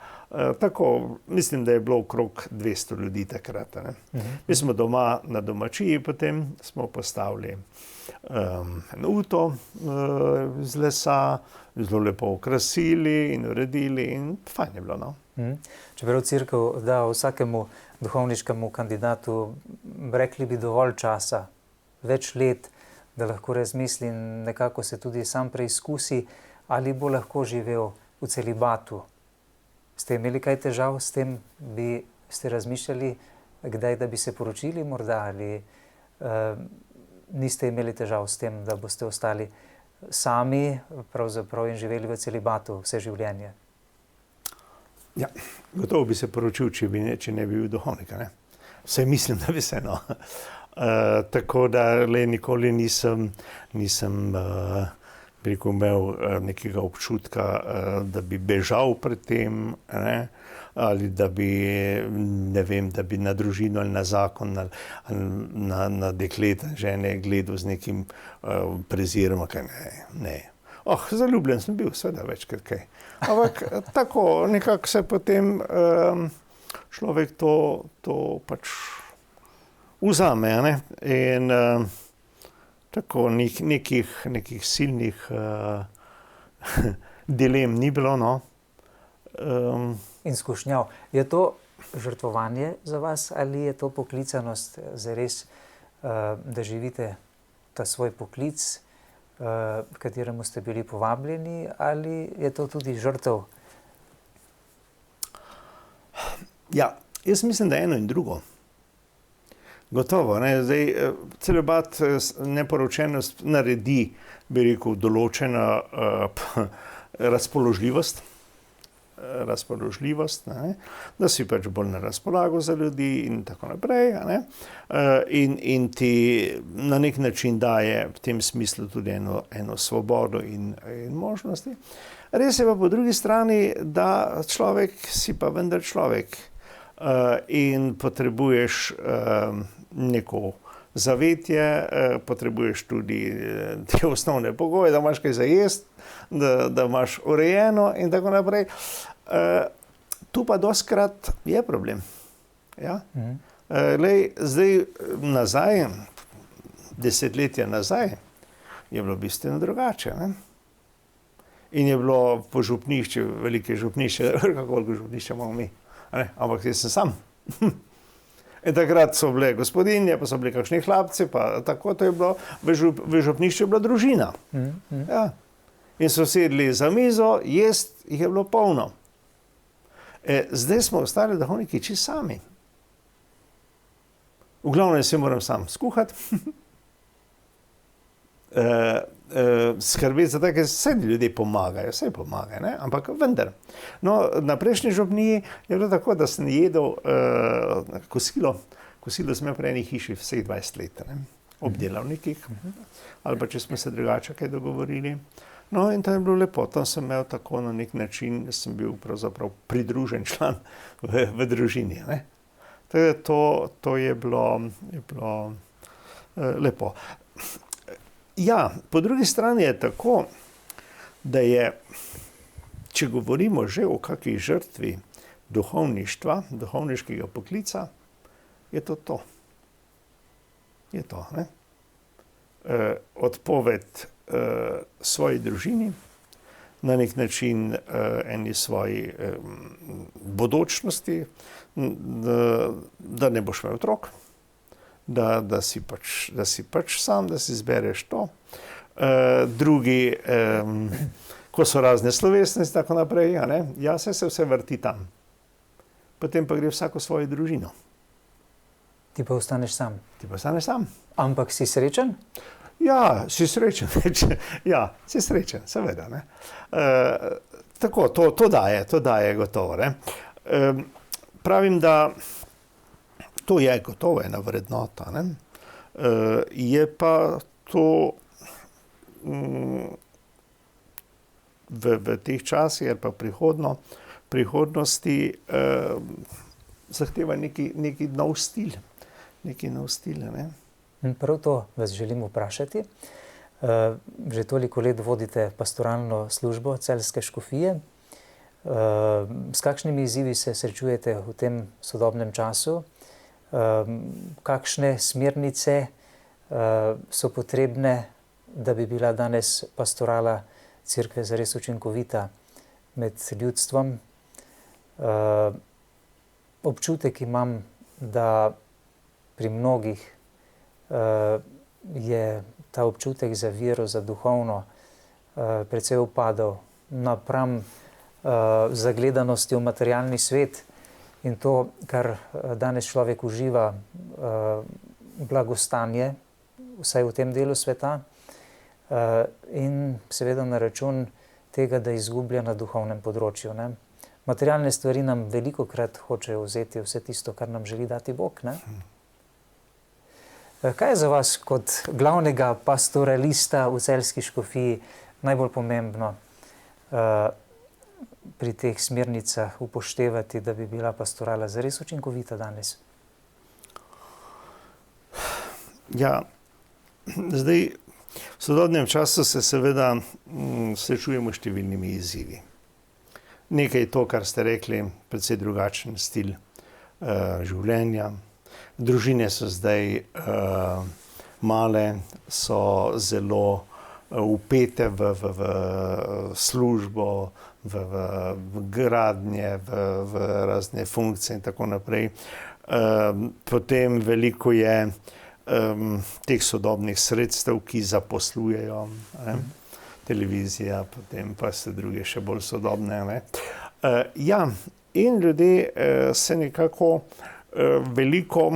Tako, mislim, da je bilo okrog 200 ljudi takrat. Ne. Mi smo doma na domačiji, potem smo postavili uto z lesa, zelo lepo okrasili in uredili in fajn je bilo, no. Čeprav cerkev da vsakemu duhovniškemu kandidatu, rekli bi, dovolj časa, več let, da lahko razmisli in nekako se tudi sam preizkusi, ali bo lahko živel v celibatu. Ste imeli kaj težav s tem? Ste razmišljali, kdaj, da bi se poročili morda, ali niste imeli težav s tem, da boste ostali sami pravzaprav in živeli v celibatu vse življenje? Ja, gotovo bi se poročil, če ne bi bil duhovnik, ne. Vsaj mislim, da bi se, no. Tako da nikoli nisem imel nekega občutka, da bi bežal pred tem, ne, ali da bi, ne vem, da bi na družino ali na zakon ali na dekleta, žene gledal z nekim prezirom, kaj ne. Zaljubljen sem bil, seveda večkrat kaj. Ampak tako, nekako se potem človek to pač vzame, ne, in tako nekih silnih dilem ni bilo, no. In skušnjav. Je to žrtvovanje za vas ali je to poklicanost zares, da živite ta svoj poklic, v kateremu ste bili povabljeni, ali je to tudi žrtev? Ja, jaz mislim, da eno in drugo. Gotovo, ne, zdaj celibat, neporočenost naredi, bi rekel, določena razpoložljivost, ne, da si pač bolj na razpolago za ljudi in tako naprej, ne, in ti na nek način daje v tem smislu tudi eno svobodo in možnosti. Res je pa po drugi strani, da človek si pa vendar človek in potrebuješ neko zavetje, potrebuješ tudi te osnovne pogoje, da imaš kaj za jesti, da imaš urejeno in tako naprej. Tu pa dostikrat je problem. Ja? Zdaj nazaj, desetletja nazaj, je bilo bistveno drugače. Ne? In je bilo po župnišču, velike župnišče, koliko župnišče imamo mi, ampak jaz sem sam. In takrat so bile gospodinje, pa so bili kakšni hlapci, pa tako to je bilo, v župnišču je bila družina. Ja. In so sedli za mizo, jesti jih je bilo polno. Zdaj smo ostali duhovniki čisto sami. V glavnem se moram sam skuhati, skrbeti za to, ker vse ljudje pomagajo, vse pomagajo, ne? Ampak vendar. No, na prejšnji župniji je bilo tako, da sem jedel kosilo sem imel pri eni hiši vseh 20 let, ne? Ob delavnikih, ali pa če smo se drugače kaj dogovorili. No, in to je bilo lepo, tam sem imel tako na nek način, sem bil pravzaprav pridružen član v družini, ne? To je bilo lepo. Ja, po drugi strani je tako, da je, če govorimo že o kakšni žrtvi duhovništva, duhovniškega poklica, je to. Je to, ne? Odpoved svoji družini, na nek način eni svoji bodočnosti, da ne boš imel otrok, da si pač sam, da si zbereš to. Drugi, ko so razne slovesnosti, tako naprej, ja, se vse vrti tam. Potem pa gre vsak v svojo družino. Ti pa ostaneš sam. Ti pa ostaneš sam. Ampak si srečen? Ja, si srečen. Ja, si srečen, seveda. Ne. Tako, to daje gotovo. Ne. Pravim, da to je gotovo ena vrednota. Ne. Je pa to v teh časih ali pa prihodnosti zahteva neki nov stil. Ne. Prav to vas želim vprašati. Že toliko let vodite pastoralno službo Celjske škofije. S kakšnimi izzivi se srečujete v tem sodobnem času? Kakšne smernice so potrebne, da bi bila danes pastorala Cerkve zares učinkovita med ljudstvom? Občutek imam, da pri mnogih je ta občutek za vero, za duhovno precej upadal napram zagledanosti v materialni svet in to, kar danes človek uživa, blagostanje, vsaj v tem delu sveta, in seveda na račun tega, da izgublja na duhovnem področju. Ne. Materialne stvari nam velikokrat hočejo vzeti vse tisto, kar nam želi dati Bog. Ne. Kaj je za vas kot glavnega pastoralista v Celjski škofiji najbolj pomembno pri teh smernicah upoštevati, da bi bila pastorala zares učinkovita danes? Ja, zdaj v sodobnem času se seveda srečujemo s številnimi izzivi. Nekaj je to, kar ste rekli, precej drugačen stil življenja. Družine so zdaj male, so zelo vpete v službo, v gradnje, v razne funkcije in tako naprej. Potem veliko je teh sodobnih sredstev, ki zaposlujejo, televizija, potem pa se druge še bolj sodobne. Ja, in ljudje se nekako veliko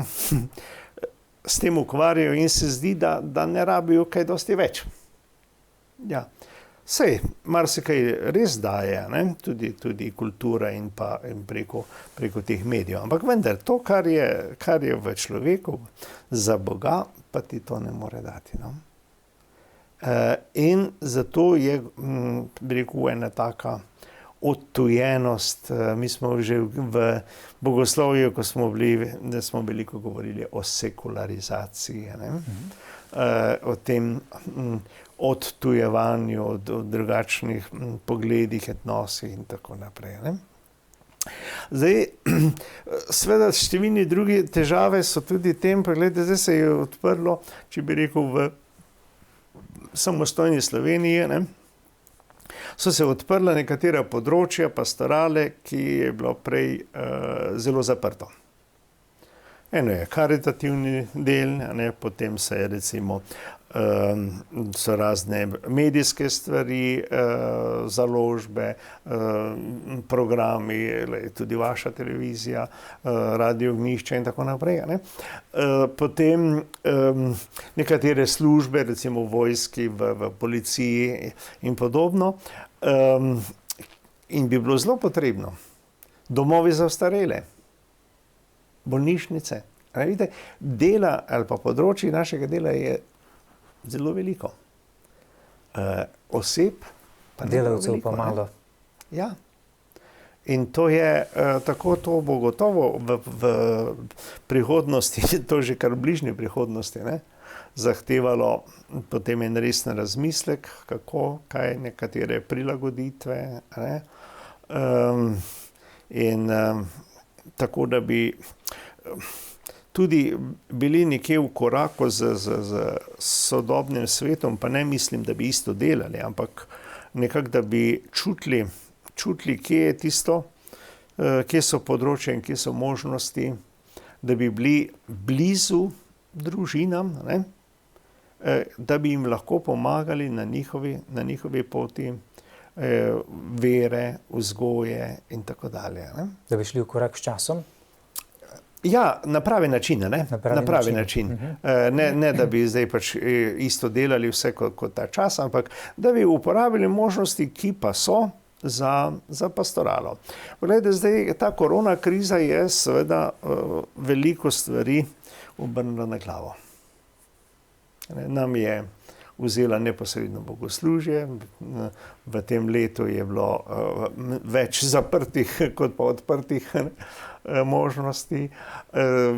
s tem ukvarjajo in se zdi, da ne rabijo kaj dosti več. Ja, sej, marsikaj res daje, tudi kultura in preko teh medijev. Ampak vendar, to, kar je v človeku za Boga, pa ti to ne more dati. No? In zato je, bi rekel, ena taka odtujenost. Mi smo že v bogoslovju, ko smo veliko govorili o sekularizaciji, o tem odtujevanju, o drugačnih pogledih, etnosih in tako naprej. Zdaj, seveda številni drugi težave so tudi tem, pogledajte, zdaj se je odprlo, če bi rekel, v samostojni Sloveniji, so se odprla nekatera področja pastorale, ki je bilo prej zelo zaprto. Eno je karitativni del, potem se je recimo so razne medijske stvari, založbe, programi, tudi vaša televizija, Radio Ognjišče in tako naprej. Potem nekatere službe, recimo v vojski, v policiji in podobno. In bi bilo zelo potrebno domovi za ostarele, bolnišnice. Vidite, dela ali pa področji našega dela je zelo veliko. Oseb pa delavcev pa malo. Ja. In to je, tako to bo gotovo v prihodnosti, to že kar v bližnji prihodnosti, zahtevalo potem en resen razmislek, kako, kaj, nekatere prilagoditve. In tako, da bi tudi bili nekje v koraku z sodobnim svetom, pa ne mislim, da bi isto delali, ampak nekako, da bi čutili, kje je tisto, kje so področja in kje so možnosti, da bi bili blizu družinam, ne, da bi jim lahko pomagali na njihovi poti vere, vzgoje in tako dalje. Ne. Da bi šli v korak s časom? Ja, na pravi način, ne? Na pravi način. Ne, da bi zdaj pač isto delali vse kot ta čas, ampak da bi uporabili možnosti, ki pa so za pastoralo. Poglejte, zdaj ta korona kriza je seveda veliko stvari obrnila na glavo. Nam je vzela neposredno bogoslužje, v tem letu je bilo več zaprtih kot pa odprtih možnosti,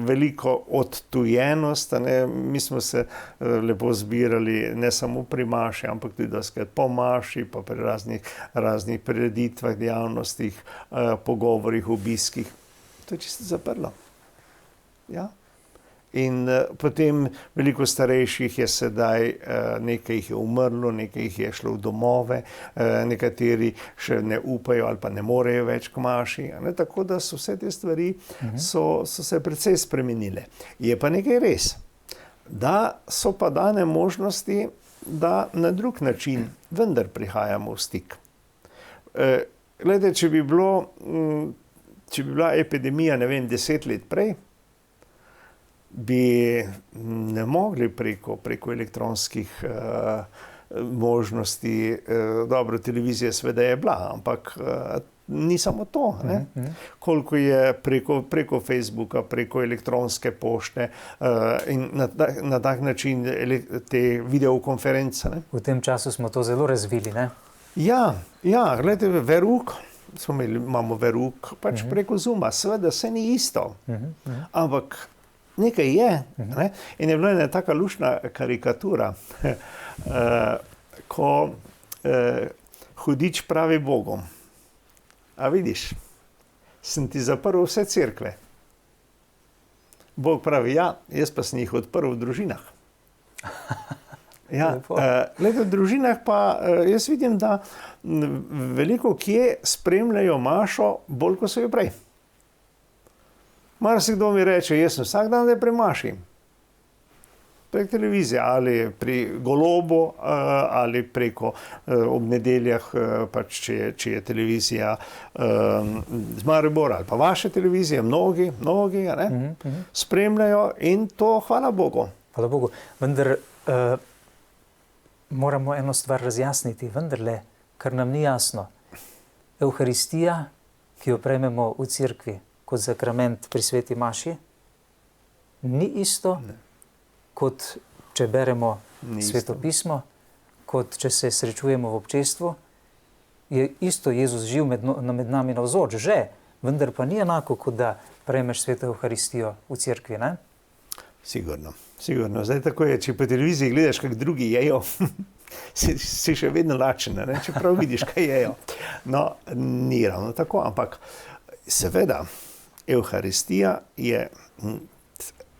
veliko odtujenost, mi smo se lepo zbirali ne samo pri maši, ampak tudi doskrat po maši, pa pri raznih prireditvah, dejavnostih, pogovorih, obiskih. To je čisto zaprlo. Ja. In potem veliko starejših je sedaj, nekaj jih je umrlo, nekaj jih je šlo v domove, nekateri še ne upajo ali pa ne morejo več k maši. Tako da so vse te stvari so se precej spremenile. Je pa nekaj res, da so pa dane možnosti, da na drug način vendar prihajamo v stik. Glede, če bi bila epidemija, ne vem, 10 let prej, bi ne mogli preko elektronskih možnosti, dobro, televizija seveda je bila, ampak ni samo to, ne? Koliko je preko Facebooka, preko elektronske pošte in na tak način te videokonference. Ne? V tem času smo to zelo razvili, ne? Ja, gledajte, verouk, imamo verouk pač preko Zooma, seveda se ni isto, ampak nekaj je, ne? In je bila ena taka luštna karikatura, ko hudič pravi Bogu: a vidiš, sem ti zaprl vse cerkve. Bog pravi: ja, jaz pa sem jih odprl v družinah. Ja, v družinah pa jaz vidim, da veliko kje spremljajo mašo bolj, kot so jo prej. Marsikdo mi reče: jaz sem vsak dan pri maši. Prek televizije ali pri Golobu ali preko ob nedeljah, pač če je televizija z Maribora ali pa vaše televizije, mnogi, ne, spremljajo in to hvala Bogu. Hvala Bogu. Vendar moramo eno stvar razjasniti, vendarle, kar nam ni jasno. Evharistija, ki jo prejmemo v cerkvi kot sakrament pri sveti maši, ni isto, kot če beremo Sveto pismo, kot če se srečujemo v občestvu. Je isto Jezus živ med nami navzoč, že, vendar pa ni enako, kot da prejmeš sveto Evharistijo v cerkvi, ne? Sigurno. Zdaj tako je, če po televiziji gledaš, kak drugi jejo, si še vedno lačen, ne? Čeprav vidiš, kaj jejo. No, ni ravno tako, ampak seveda, Evharistija je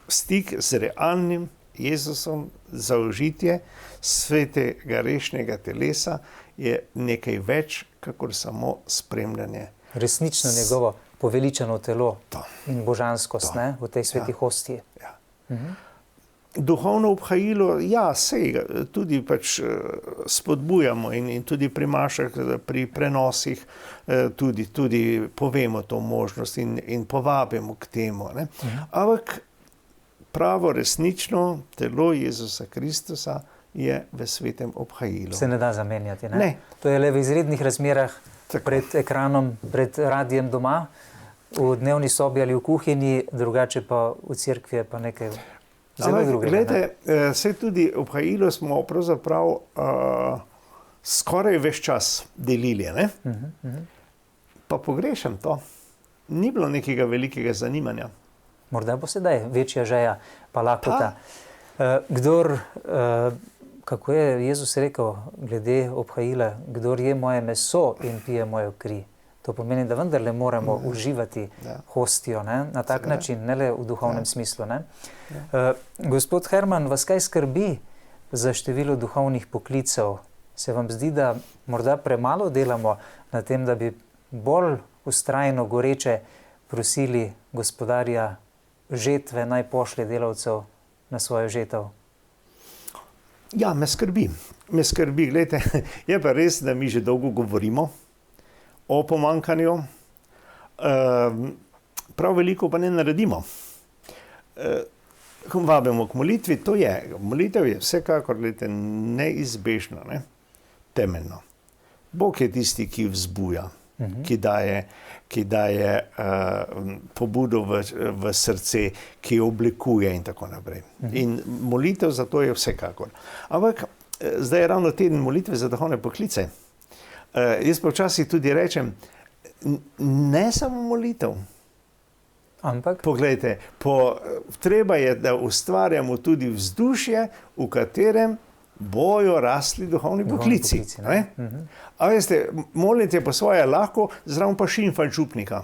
stik z realnim Jezusom, zaužitje svetega grešnega telesa je nekaj več, kakor samo spremljanje. Resnično njegovo poveličano telo in božanskost, ne, v tej sveti hostiji. Ja. Duhovno obhajilo, ja, sej tudi pač spodbujamo in tudi pri mašah, pri prenosih tudi povemo to možnost in povabimo k temu, ne. Ampak pravo resnično telo Jezusa Kristusa je v svetem obhajilu. Se ne da zamenjati, ne? Ne. To je le v izrednih razmerah, pred ekranom, pred radijem doma, v dnevni sobi ali v kuhinji, drugače pa v cerkvi je pa nekaj zelo drugega. Glede, se tudi obhajilo smo pravzaprav skoraj ves čas delili, ne? Pa pogrešam to. Ni bilo nekega velikega zanimanja. Morda bo sedaj večja žeja pa lakota. Kdor, kako je Jezus rekel glede obhajila, kdor je moje meso in pije mojo kri. To pomeni, da vendarle moramo uživati hostijo, ne? Na tak način, ne le v duhovnem smislu. Ne? Gospod Herman, vas kaj skrbi za število duhovnih poklicev? Se vam zdi, da morda premalo delamo na tem, da bi bolj vztrajno, goreče prosili gospodarja žetve, naj pošlje delavcev na svojo žetev? Ja, me skrbi. Glejte, je pa res, da mi že dolgo govorimo o pomanjkanju, prav veliko pa ne naredimo. Ko vabimo k molitvi, molitev je vsekakor, glejte, neizbežna, ne? Temeljno. Bog je tisti, ki vzbuja, ki daje pobudo v srce, ki oblikuje in tako naprej. In molitev za to je vsekakor. Ampak zdaj je ravno teden molitve za duhovne poklice. Jaz pa včasih tudi rečem, ne samo molitev. Ampak? Poglejte, treba je, da ustvarjamo tudi vzdušje, v katerem bojo rasli duhovni poklici. A veste, moliti je po svoje lahko, zraven pa šimfati župnika.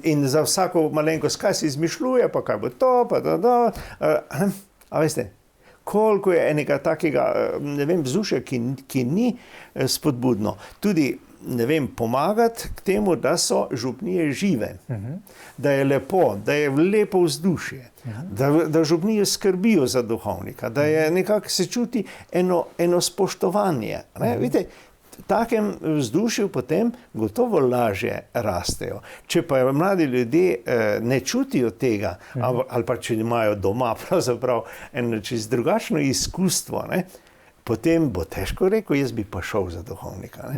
In za vsako malenkost, kaj se izmišljuje, pa kaj bo to, pa to. A veste, koliko je enega takega, ne vem, vzdušja, ki ni spodbudno. Tudi, ne vem, pomagati k temu, da so župnije žive, da je lepo, da je lepo vzdušje, da župnije skrbijo za duhovnika, da je nekako se čuti eno spoštovanje. Vidite, v takem vzdušju potem gotovo lažje rastejo. Če pa mladi ljudje ne čutijo tega, ali pa če imajo doma pravzaprav eno čisto drugačno izkustvo, potem bo težko rekel, jaz bi pa šel za duhovnika.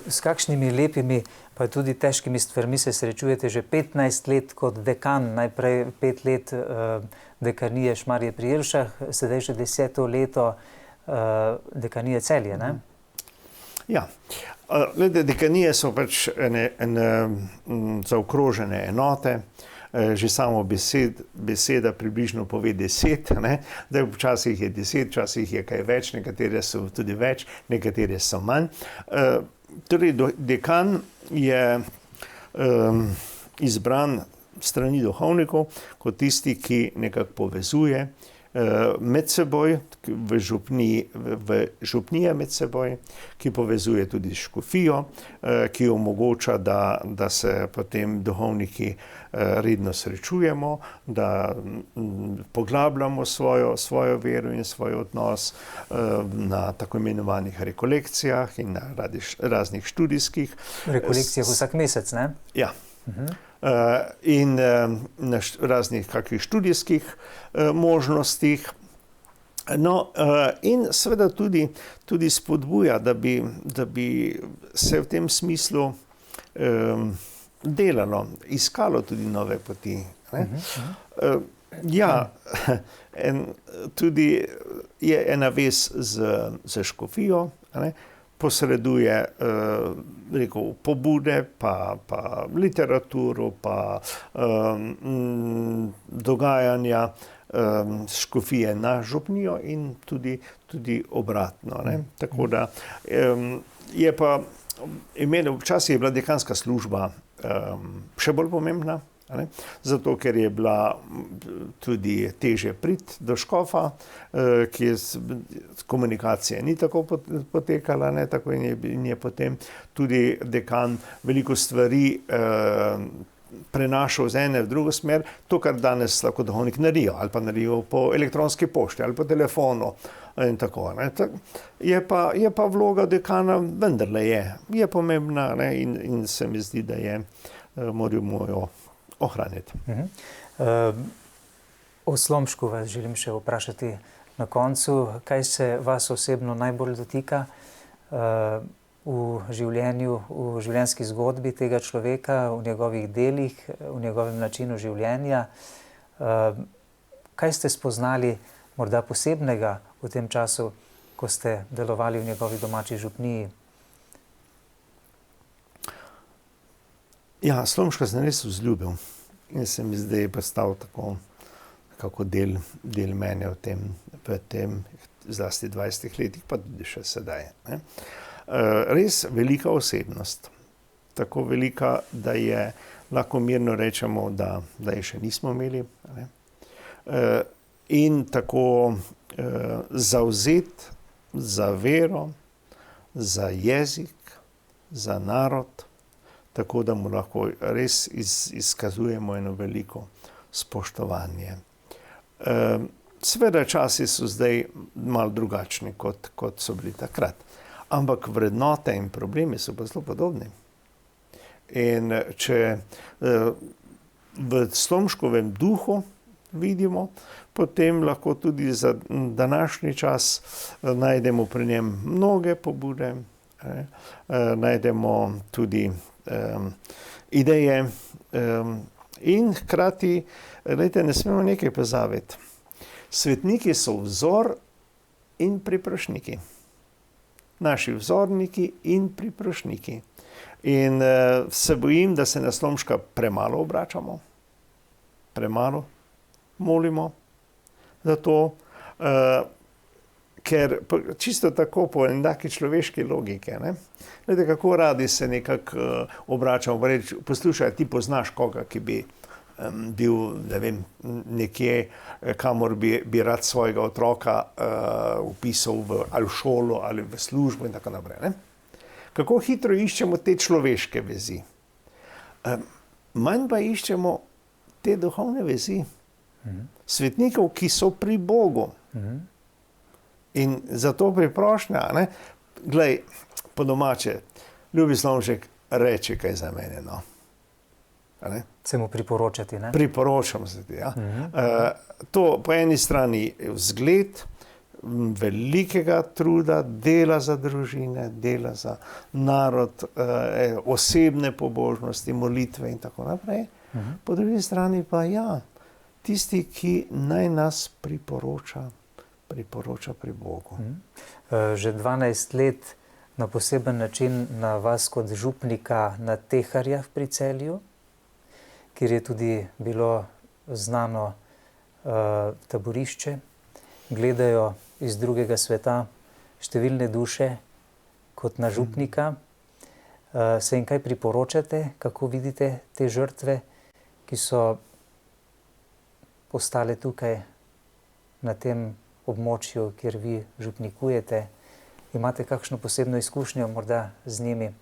S kakšnimi lepimi, pa tudi težkimi stvarmi se srečujete že 15 let kot dekan, najprej 5 let dekanije Šmarje pri Jelšah, sedaj že 10. leto dekanije Celje, ne? Ja, dekanije so pač zaokrožene enote. Že samo beseda približno pove 10, da včasih je 10, včasih je kaj več, nekatere so tudi več, nekatere so manj. Torej, dekan je izbran strani duhovnikov kot tisti, ki nekako povezuje med seboj, v župnije med seboj, ki povezuje tudi škofijo, ki omogoča, da se potem duhovniki redno srečujemo, da poglabljamo svojo vero in svoj odnos na tako imenovanih rekolekcijah in na raznih študijskih. Rekolekcijah vsak mesec, ne? Ja. In na raznih kakih študijskih možnostih. No, in seveda tudi spodbuja, da bi se v tem smislu delalo, iskalo tudi nove poti. Ja, tudi je ena vez z škofijo, posreduje pobude, pa literaturo, pa dogajanja škofije na župnijo in tudi obratno. Tako da je pa včasih je bila dekanska služba še bolj pomembna, zato ker je bila tudi težje priti do škofa, ki komunikacija ni tako potekala, tako in je potem tudi dekan veliko stvari prenašal z ene v drugo smer, to, kar danes lahko duhovnik naredijo, ali pa naredijo po elektronski pošti, ali po telefonu in tako. Je pa vloga dekana vendarle je pomembna, in se mi zdi, da moramo jo ohraniti. O Slomšku vas želim še vprašati na koncu. Kaj se vas osebno najbolj dotika v življenju, v življenjski zgodbi tega človeka, v njegovih delih, v njegovem načinu življenja? Kaj ste spoznali morda posebnega v tem času, ko ste delovali v njegovi domači župniji? Ja, Slomška sem res vzljubil in se mi zdaj je postal tako kako del mene v tem zlasti 20 letih, pa tudi še sedaj. Res velika osebnost, tako velika, da je lahko mirno rečemo, da je še nismo imeli. In tako zavzet za vero, za jezik, za narod, tako da mu lahko res izkazujemo eno veliko spoštovanje. Seveda časi so zdaj malo drugačni, kot so bili takrat. Ampak vrednote in problemi so pa zelo podobni. In če v Slomškovem duhu vidimo, potem lahko tudi za današnji čas najdemo pri njem mnoge pobude, najdemo tudi ideje in hkrati, ne smemo nekaj pozabiti. Svetniki so vzor in priprošniki. Naši vzorniki in priprošniki. In se bojim, da se na Slomška premalo obračamo, premalo molimo za to, ker čisto tako po enaki človeški logiki, Glede, kako radi se nekako obračamo, reči, poslušaj, ti poznaš koga, ki bi bil, ne vem, nekje, kamor bi rad svojega otroka vpisal ali v šolo ali v službo in tako naprej. Kako hitro iščemo te človeške vezi. Manj pa iščemo te duhovne vezi. Svetnikov, ki so pri Bogu. In zato priprošnja, glej, po domače, ljubi Slomšek, reči kaj za mene, no. Se mu priporočati, ne? Priporočam se ti, ja. To po eni strani je vzgled velikega truda, dela za družine, dela za narod, osebne pobožnosti, molitve in tako naprej. Po drugi strani pa ja, tisti, ki naj nas priporoča pri Bogu. Že 12 let na poseben način na vas kot župnika na Teharjah pri Celju, kjer je tudi bilo znano taborišče, gledajo iz drugega sveta številne duše kot na župnika. Se jim kaj priporočate, kako vidite te žrtve, ki so postale tukaj na tem območju, kjer vi župnikujete? Imate kakšno posebno izkušnjo morda z njimi?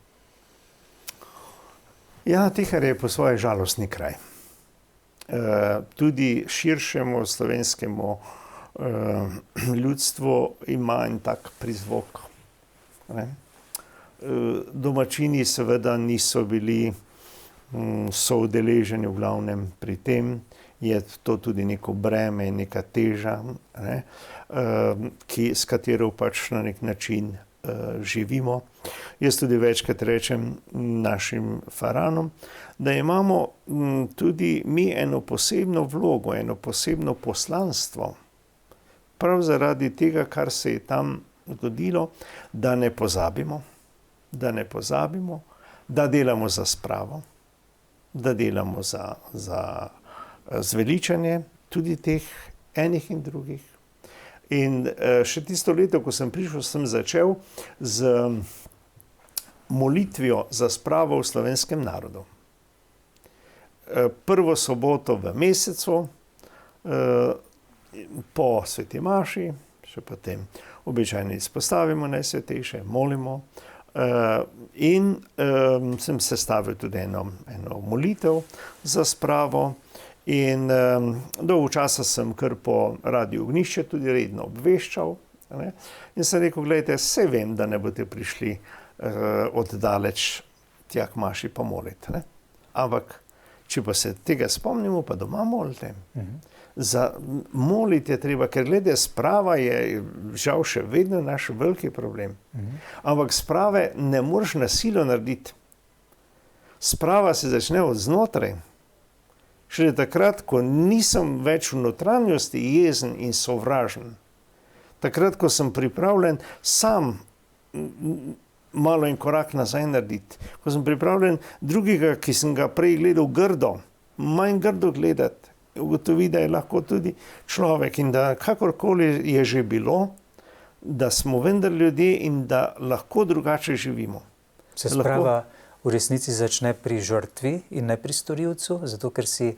Ja, Tehar je po svoje žalostni kraj. Tudi širšemu slovenskemu ljudstvu ima en tak prizvok. Domačini seveda niso bili soudeleženi v glavnem pri tem. Je to tudi neko breme, neka teža, s katero pač na nek način živimo. Jaz tudi večkrat rečem našim faranom, da imamo tudi mi eno posebno vlogo, eno posebno poslanstvo. Prav zaradi tega, kar se je tam zgodilo, da ne pozabimo, da delamo za spravo, da delamo za zveličanje tudi teh enih in drugih. In še tisto leto, ko sem prišel, sem začel z molitvijo za spravo v slovenskem narodu. Prvo soboto v mesecu, po sveti maši, še potem običajno izpostavimo najsvetejše, molimo. In sem sestavil tudi eno molitev za spravo. In dolgo časa sem kar po Radiu Ognjišče tudi redno obveščal. In sem rekel, gledajte, saj vem, da ne boste prišli oddaleč tja k maši pomoliti. Ampak, če pa se tega spomnimo, pa doma molite. Za moliti je treba, ker glede, sprava je žal še vedno naš veliki problem. Ampak sprave ne moreš na silo narediti. Sprava se začne od znotraj. Šele takrat, ko nisem več v notranjosti jezen in sovražen, takrat, ko sem pripravljen sam malo en korak nazaj narediti, ko sem pripravljen drugega, ki sem ga prej gledal grdo, manj grdo gledati, ugotovi, da je lahko tudi človek in da kakorkoli je že bilo, da smo vendar ljudje in da lahko drugače živimo. Se sprava v resnici začne pri žrtvi in ne pri storilcu, zato ker si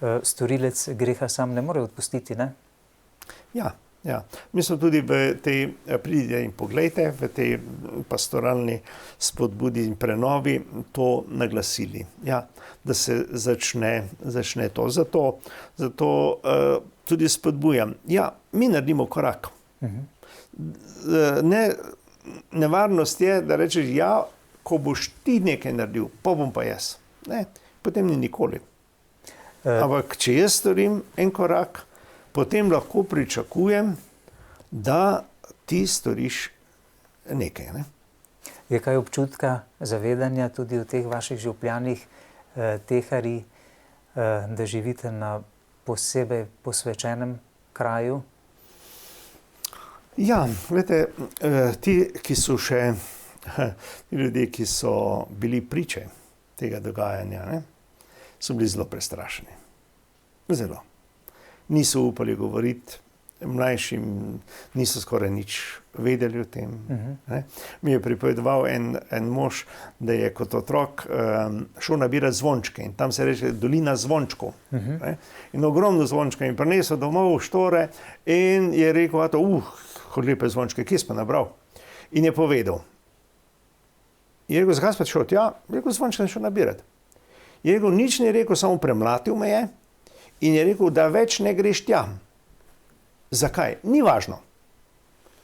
storilec greha sam ne more odpustiti, ne? Ja, Ja. Mi smo tudi v tej, pridite in poglejte, v tej pastoralni spodbudi in prenovi to naglasili. Ja, da se začne to. Zato tudi spodbujam. Ja, mi naredimo korak. Nevarnost je, da rečeš, ja, ko boš ti nekaj naredil, pa bom pa jaz. Ne, potem ni nikoli. Ampak, če jaz storim en korak, potem lahko pričakujem, da ti storiš nekaj. Ne? Je kaj občutka zavedanja tudi v teh vaših župljanih tehari, da živite na posebej posvečenem kraju? Ja, gledajte, ti, ki so še, ljudje, ki so bili priče tega dogajanja, ne, so bili zelo prestrašeni. Zelo. Niso upali govoriti, mlajšim niso skoraj nič vedeli o tem. Ne. Mi je pripovedoval en mož, da je kot otrok šel nabirati zvončke in tam se reče dolina zvončkov. Ne. In ogromno zvončka in prinesel domov štore in je rekel, kot lepe zvončke, kje smo nabral? In je povedal. Je rekel, zakaj spet šel? Ja, je rekel, zvončke šel nabirati. Je rekel, nič ni rekel, samo premlatil me je in je rekel, da več ne greš tja. Zakaj? Ni važno.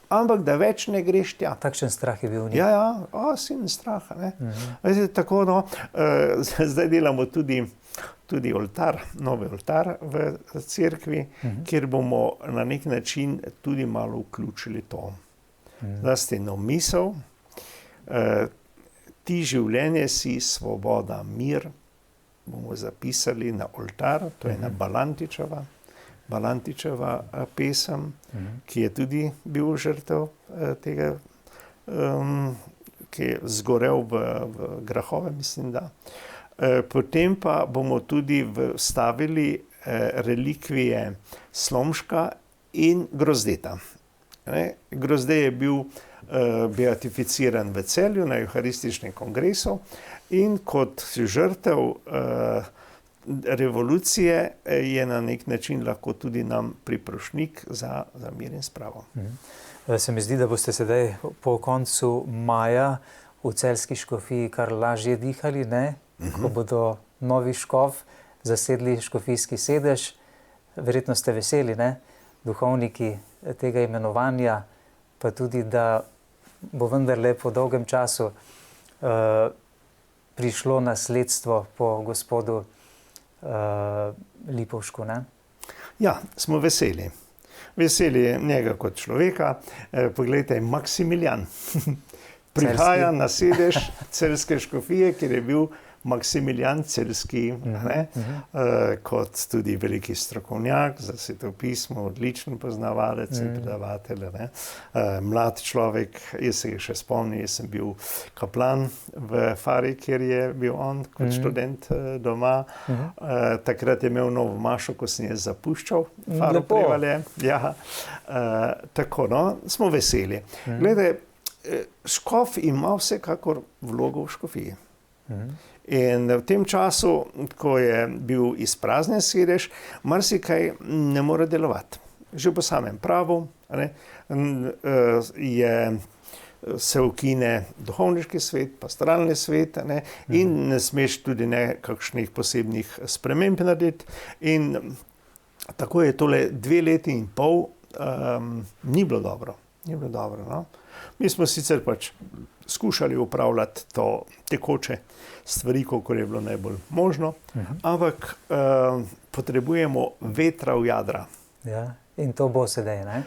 Ampak, da več ne greš tja. Takšen strah je bil v njih. Ja, sin straha. Ne? Tako, no, zdaj delamo tudi oltar, novi oltar v cerkvi, kjer bomo na nek način tudi malo vključili to. Zlasti eno misel, ti življenje si, svoboda, mir, bomo zapisali na oltar, to je ena Balantičeva pesem, ki je tudi bil žrtev tega, ki je zgorel v grahove, mislim, da. Potem pa bomo tudi vstavili relikvije Slomška in Grozdeta. Grozdej je bil beatificiran v Celju na Euharističnem kongresu in kot žrtev revolucije je na nek način lahko tudi nam priprošnik za mir in spravo. Se mi zdi, da boste sedaj po koncu maja v celjski škofiji kar lažje dihali, ne? Ko bodo novi škof zasedli škofijski sedež. Verjetno ste veseli, ne? Duhovniki tega imenovanja, pa tudi, da bo vendarle po dolgem času prišlo nasledstvo po gospodu Lipovšku, ne? Ja, smo veseli. Veseli je njega kot človeka. Poglejte, Maksimilijan prihaja na sedež celjske škofije, kjer je bil Maksimilijan Celjski, kot tudi veliki strokovnjak za svetopismo, odličen poznavalec in predavatelj. Mlad človek, jaz se ga še spomnim, jaz sem bil kaplan v Fari, kjer je bil on kot študent doma. Takrat je imel novo mašo, ko sem je zapuščal Faro Prevalje. Ja, tako, no, smo veseli. Glede, škof ima vsekakor vlogo v škofiji. In v tem času, ko je bil izpraznjen sedež, marsikaj ne more delovati. Že po samem pravu se ukine duhovniški svet, pastoralni svet, in ne smeš tudi kakšnih posebnih sprememb narediti. In tako je tole 2 leti in pol ni bilo dobro. No? Mi smo sicer pač skušali upravljati to tekoče stvari, kolikor je bilo najbolj možno, ampak potrebujemo vetra v jadra. Ja, in to bo sedaj, ne?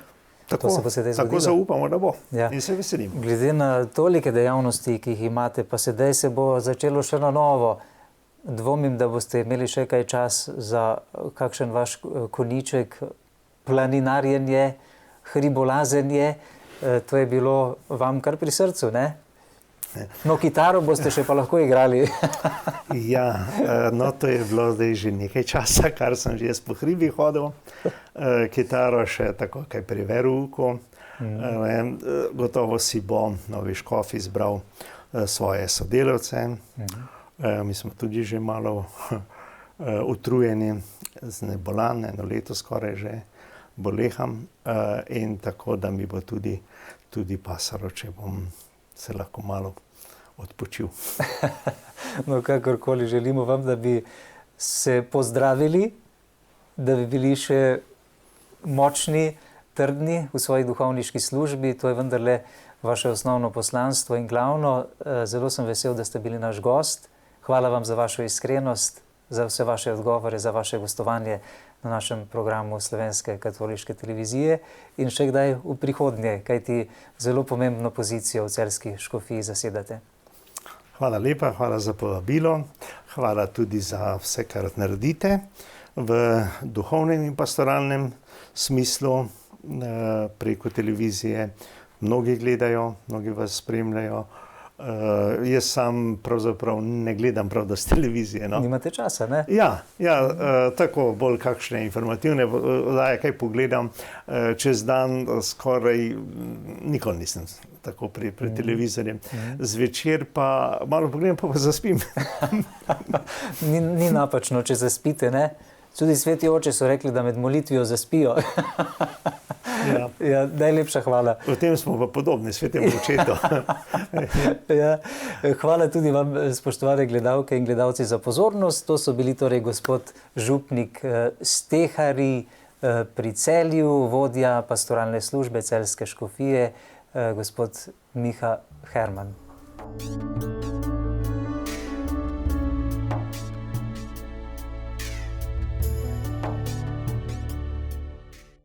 Tako zaupamo, da bo. Ja. In se veselimo. Glede na tolike dejavnosti, ki jih imate, pa sedaj se bo začelo še na novo. Dvomim, da boste imeli še kaj čas za kakšen vaš konjiček, planinarjenje, hribolazenje. To je bilo vam kar pri srcu, ne? No, kitaro boste še pa lahko igrali. Ja, no, to je bilo zdaj že nekaj časa, kar sem že jaz po hribih hodil. Kitaro še tako kaj pri verouku. Gotovo si bo novi škof izbral svoje sodelavce. Mi smo tudi že malo utrujeni, z nebolan, 1 leto skoraj že boleham in tako, da mi bo tudi pasalo, če bom se lahko malo odpočil. No, kakorkoli želimo vam, da bi se pozdravili, da bi bili še močni, trdni v svoji duhovniški službi. To je vendarle vaše osnovno poslanstvo in glavno. Zelo sem vesel, da ste bili naš gost. Hvala vam za vašo iskrenost, za vse vaše odgovore, za vaše gostovanje na našem programu Slovenske katoliške televizije in še kdaj v prihodnje, kajti zelo pomembno pozicijo v celjski škofiji zasedate. Hvala lepa, hvala za povabilo, hvala tudi za vse, kar naredite v duhovnem in pastoralnem smislu preko televizije. Mnogi gledajo, mnogi vas spremljajo. Jaz sam pravzaprav ne gledam prav dosti televizije. No. Nimate časa, ne? Ja, tako bolj kakšne informativne oddaje, kaj pogledam čez dan, skoraj nikoli nisem tako pri televizorjem. Zvečer pa malo pogledam, pa zaspim. Ni napačno, če zaspite, ne? Tudi sveti oče so rekli, da med molitvijo zaspijo. Ja, najlepša hvala. V tem smo pa podobni svetemu očetu. Ja, hvala tudi vam, spoštovane gledalke in gledalci, za pozornost. To so bili torej gospod župnik Stehari pri Celju, vodja pastoralne službe celjske škofije, gospod Miha Herman.